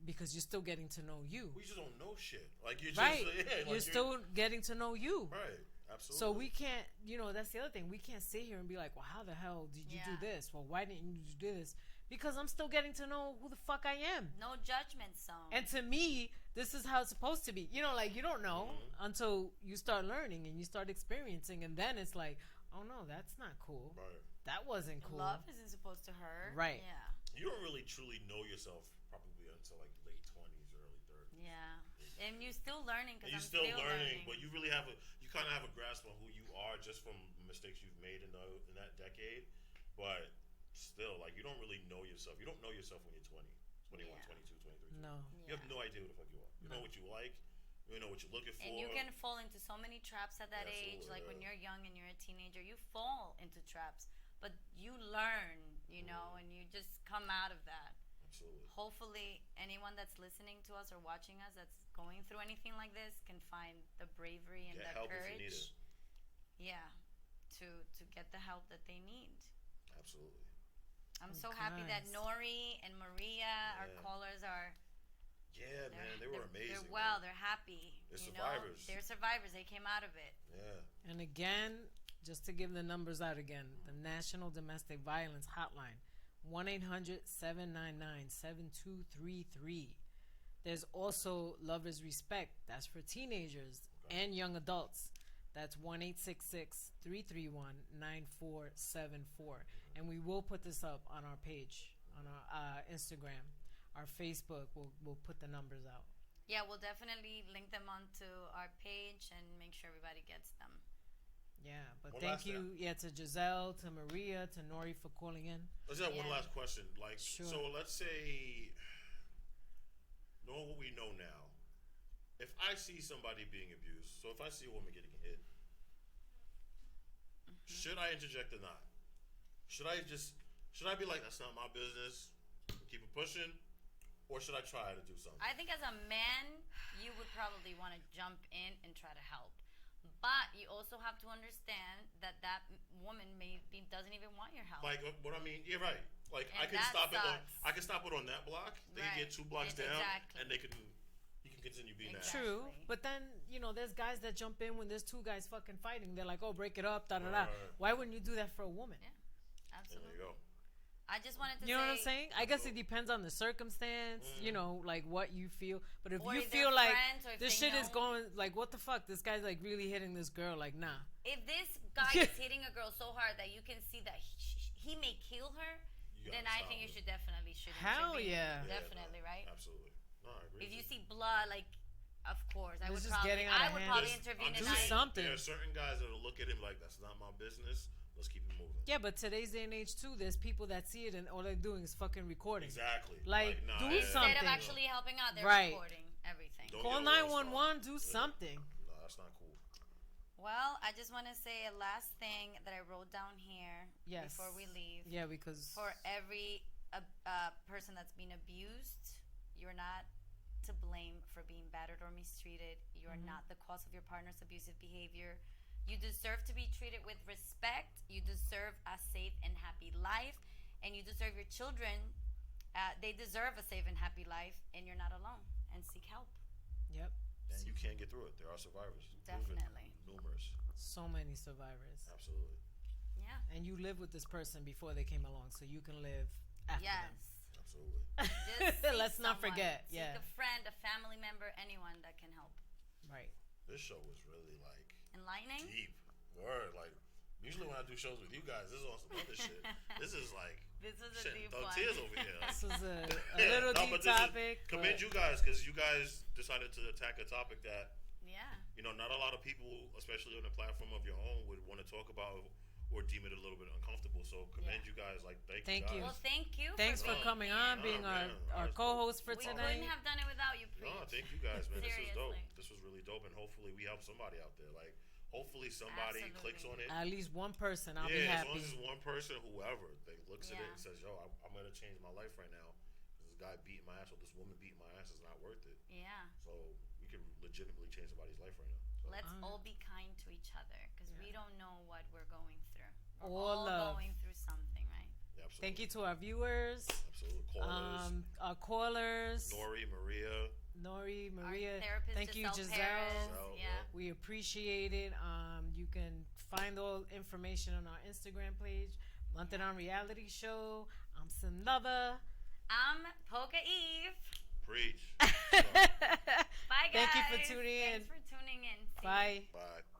because you're still getting to know you. We just don't know shit. Like you're just Right. yeah, like You're still getting to know you. right. Absolutely. So we can't, that's the other thing. We can't sit here and be like, well, how the hell did you do this? Well, why didn't you do this? Because I'm still getting to know who the fuck I am. No judgment zone. And to me, this is how it's supposed to be. You don't know until you start learning and you start experiencing. And then it's like, oh no, that's not cool. Right. That wasn't cool. Love isn't supposed to hurt. Right. Yeah. You don't really truly know yourself probably until like late 20s, early 30s. Yeah. And you're still learning because you're still learning, but you really you kind of have a grasp on who you are just from mistakes you've made in that decade. But still, like, you don't really know yourself. You don't know yourself when you're 20, 21, 22, 23. No. You have no idea who the fuck you are. You know what you like. You know what you're looking for. And you can fall into so many traps at that age. Like when you're young and you're a teenager, you fall into traps. But you learn, and you just come out of that. Absolutely. Hopefully, anyone that's listening to us or watching us that's going through anything like this can find the bravery and the help courage. If you need it. Yeah, to get the help that they need. Absolutely. I'm so happy that Nori and Maria, our callers, are. Yeah, man, they were amazing. They're happy. They're survivors. They're survivors. They came out of it. Yeah. And again, just to give the numbers out again, the National Domestic Violence Hotline, 1-800-799-7233. There's also Love is Respect. That's for teenagers and young adults. That's 1-866-331-9474. And we will put this up on our page, on our Instagram. Our Facebook, we'll put the numbers out. Yeah, we'll definitely link them onto our page and make sure everybody gets them. Yeah, but thank you, to Giselle, to Maria, to Nori for calling in. Let's have one last question. Like, sure. So let's say, knowing what we know now, if I see somebody being abused, so if I see a woman getting hit, should I interject or not? Should I be like, that's not my business, keep it pushing? Or should I try to do something? I think as a man, you would probably want to jump in and try to help. But you also have to understand that woman doesn't even want your help. Like, what I mean, you're right. Like, And I can stop it on that block. They can get 2 blocks down, and you can continue being that. True, but then there's guys that jump in when there's 2 guys fucking fighting. They're like, oh, break it up, da da da. Why wouldn't you do that for a woman? Yeah, absolutely. There you go. I just wanted to say. You know what I'm saying? I guess it depends on the circumstance, like what you feel. But if Or you if feel they're like friends, or if this they shit is know. going, like, what the fuck? This guy's like really hitting this girl, like, nah. If this guy is hitting a girl so hard that you can see that he may kill her, then I think you should definitely Hell intervene. yeah. Definitely, right? Absolutely. No, I agree. If you see blood, like, of course, I would This is getting out of hand. probably intervene. Do And something. There are certain guys that will look at him like, that's not my business. Let's keep it moving. Yeah, but today's day and age too, there's people that see it and all they're doing is fucking recording. Exactly. Like, nah, do Instead something. of actually helping out, they're Right. recording everything. Don't Call get a roll 911, stop. do something. No, that's not cool. Well, I just want to say a last thing that I wrote down here Yes. before we leave. Yeah, because For every person that's been abused, you're not to blame for being battered or mistreated. You're not the cause of your partner's abusive behavior. You deserve to be treated with respect. You deserve a safe and happy life. And you deserve your children. They deserve a safe and happy life. And you're not alone. And seek help. yep, And you can get through it. There are survivors. Definitely. Proven numerous. so many survivors. Absolutely. Yeah. And you live with this person before they came along, so you can live after Yes. Absolutely. Just seek Let's not someone. forget. Seek Yeah. a friend, a family member, anyone that can help. them. Right. This show was really like Enlightening? deep. Word. Like, usually when I do shows with you guys, this is on some other shit. This is like This was a shit, deep thug one. tears over here. This was a little No, deep but this is- topic. Commend but you guys because you guys decided to attack a topic that Yeah. not a lot of people, especially on a platform of your own, would want to talk about or deem it a little bit uncomfortable. So commend you guys. Like, thank you. you Well, guys. thank you. Thanks for being coming here. on, being Oh, man. our co-host for We tonight. couldn't have done it without you, Preach. No, thank you guys, man. This was dope. Seriously. This was really dope, and hopefully we help somebody out there. Like, hopefully somebody Absolutely. clicks on it. At least one person, I'll be As long happy. as it's one person, whoever, that looks at it Yeah. and says, "Yo, I'm gonna change my life right now. This guy beating my ass or this woman beating my ass is not worth it." Yeah. So we can legitimately change somebody's life right now. So, Let's all be kind to each other because we don't know what we're going through. We're All all love. going through something, right? yeah, absolutely. Thank you to our viewers, Absolutely. Callers, our callers, Nori, Maria. Nori, Maria. Our therapist, Thank you, Giselle Giselle. Perez. Giselle, Yeah. We appreciate it. You can find all information on our Instagram page, London on Reality Show. I'm Sinlova. I'm Polka Eve. Preach. Bye, guys. Thank you for tuning in. Thanks for tuning in. See Bye. you. Bye.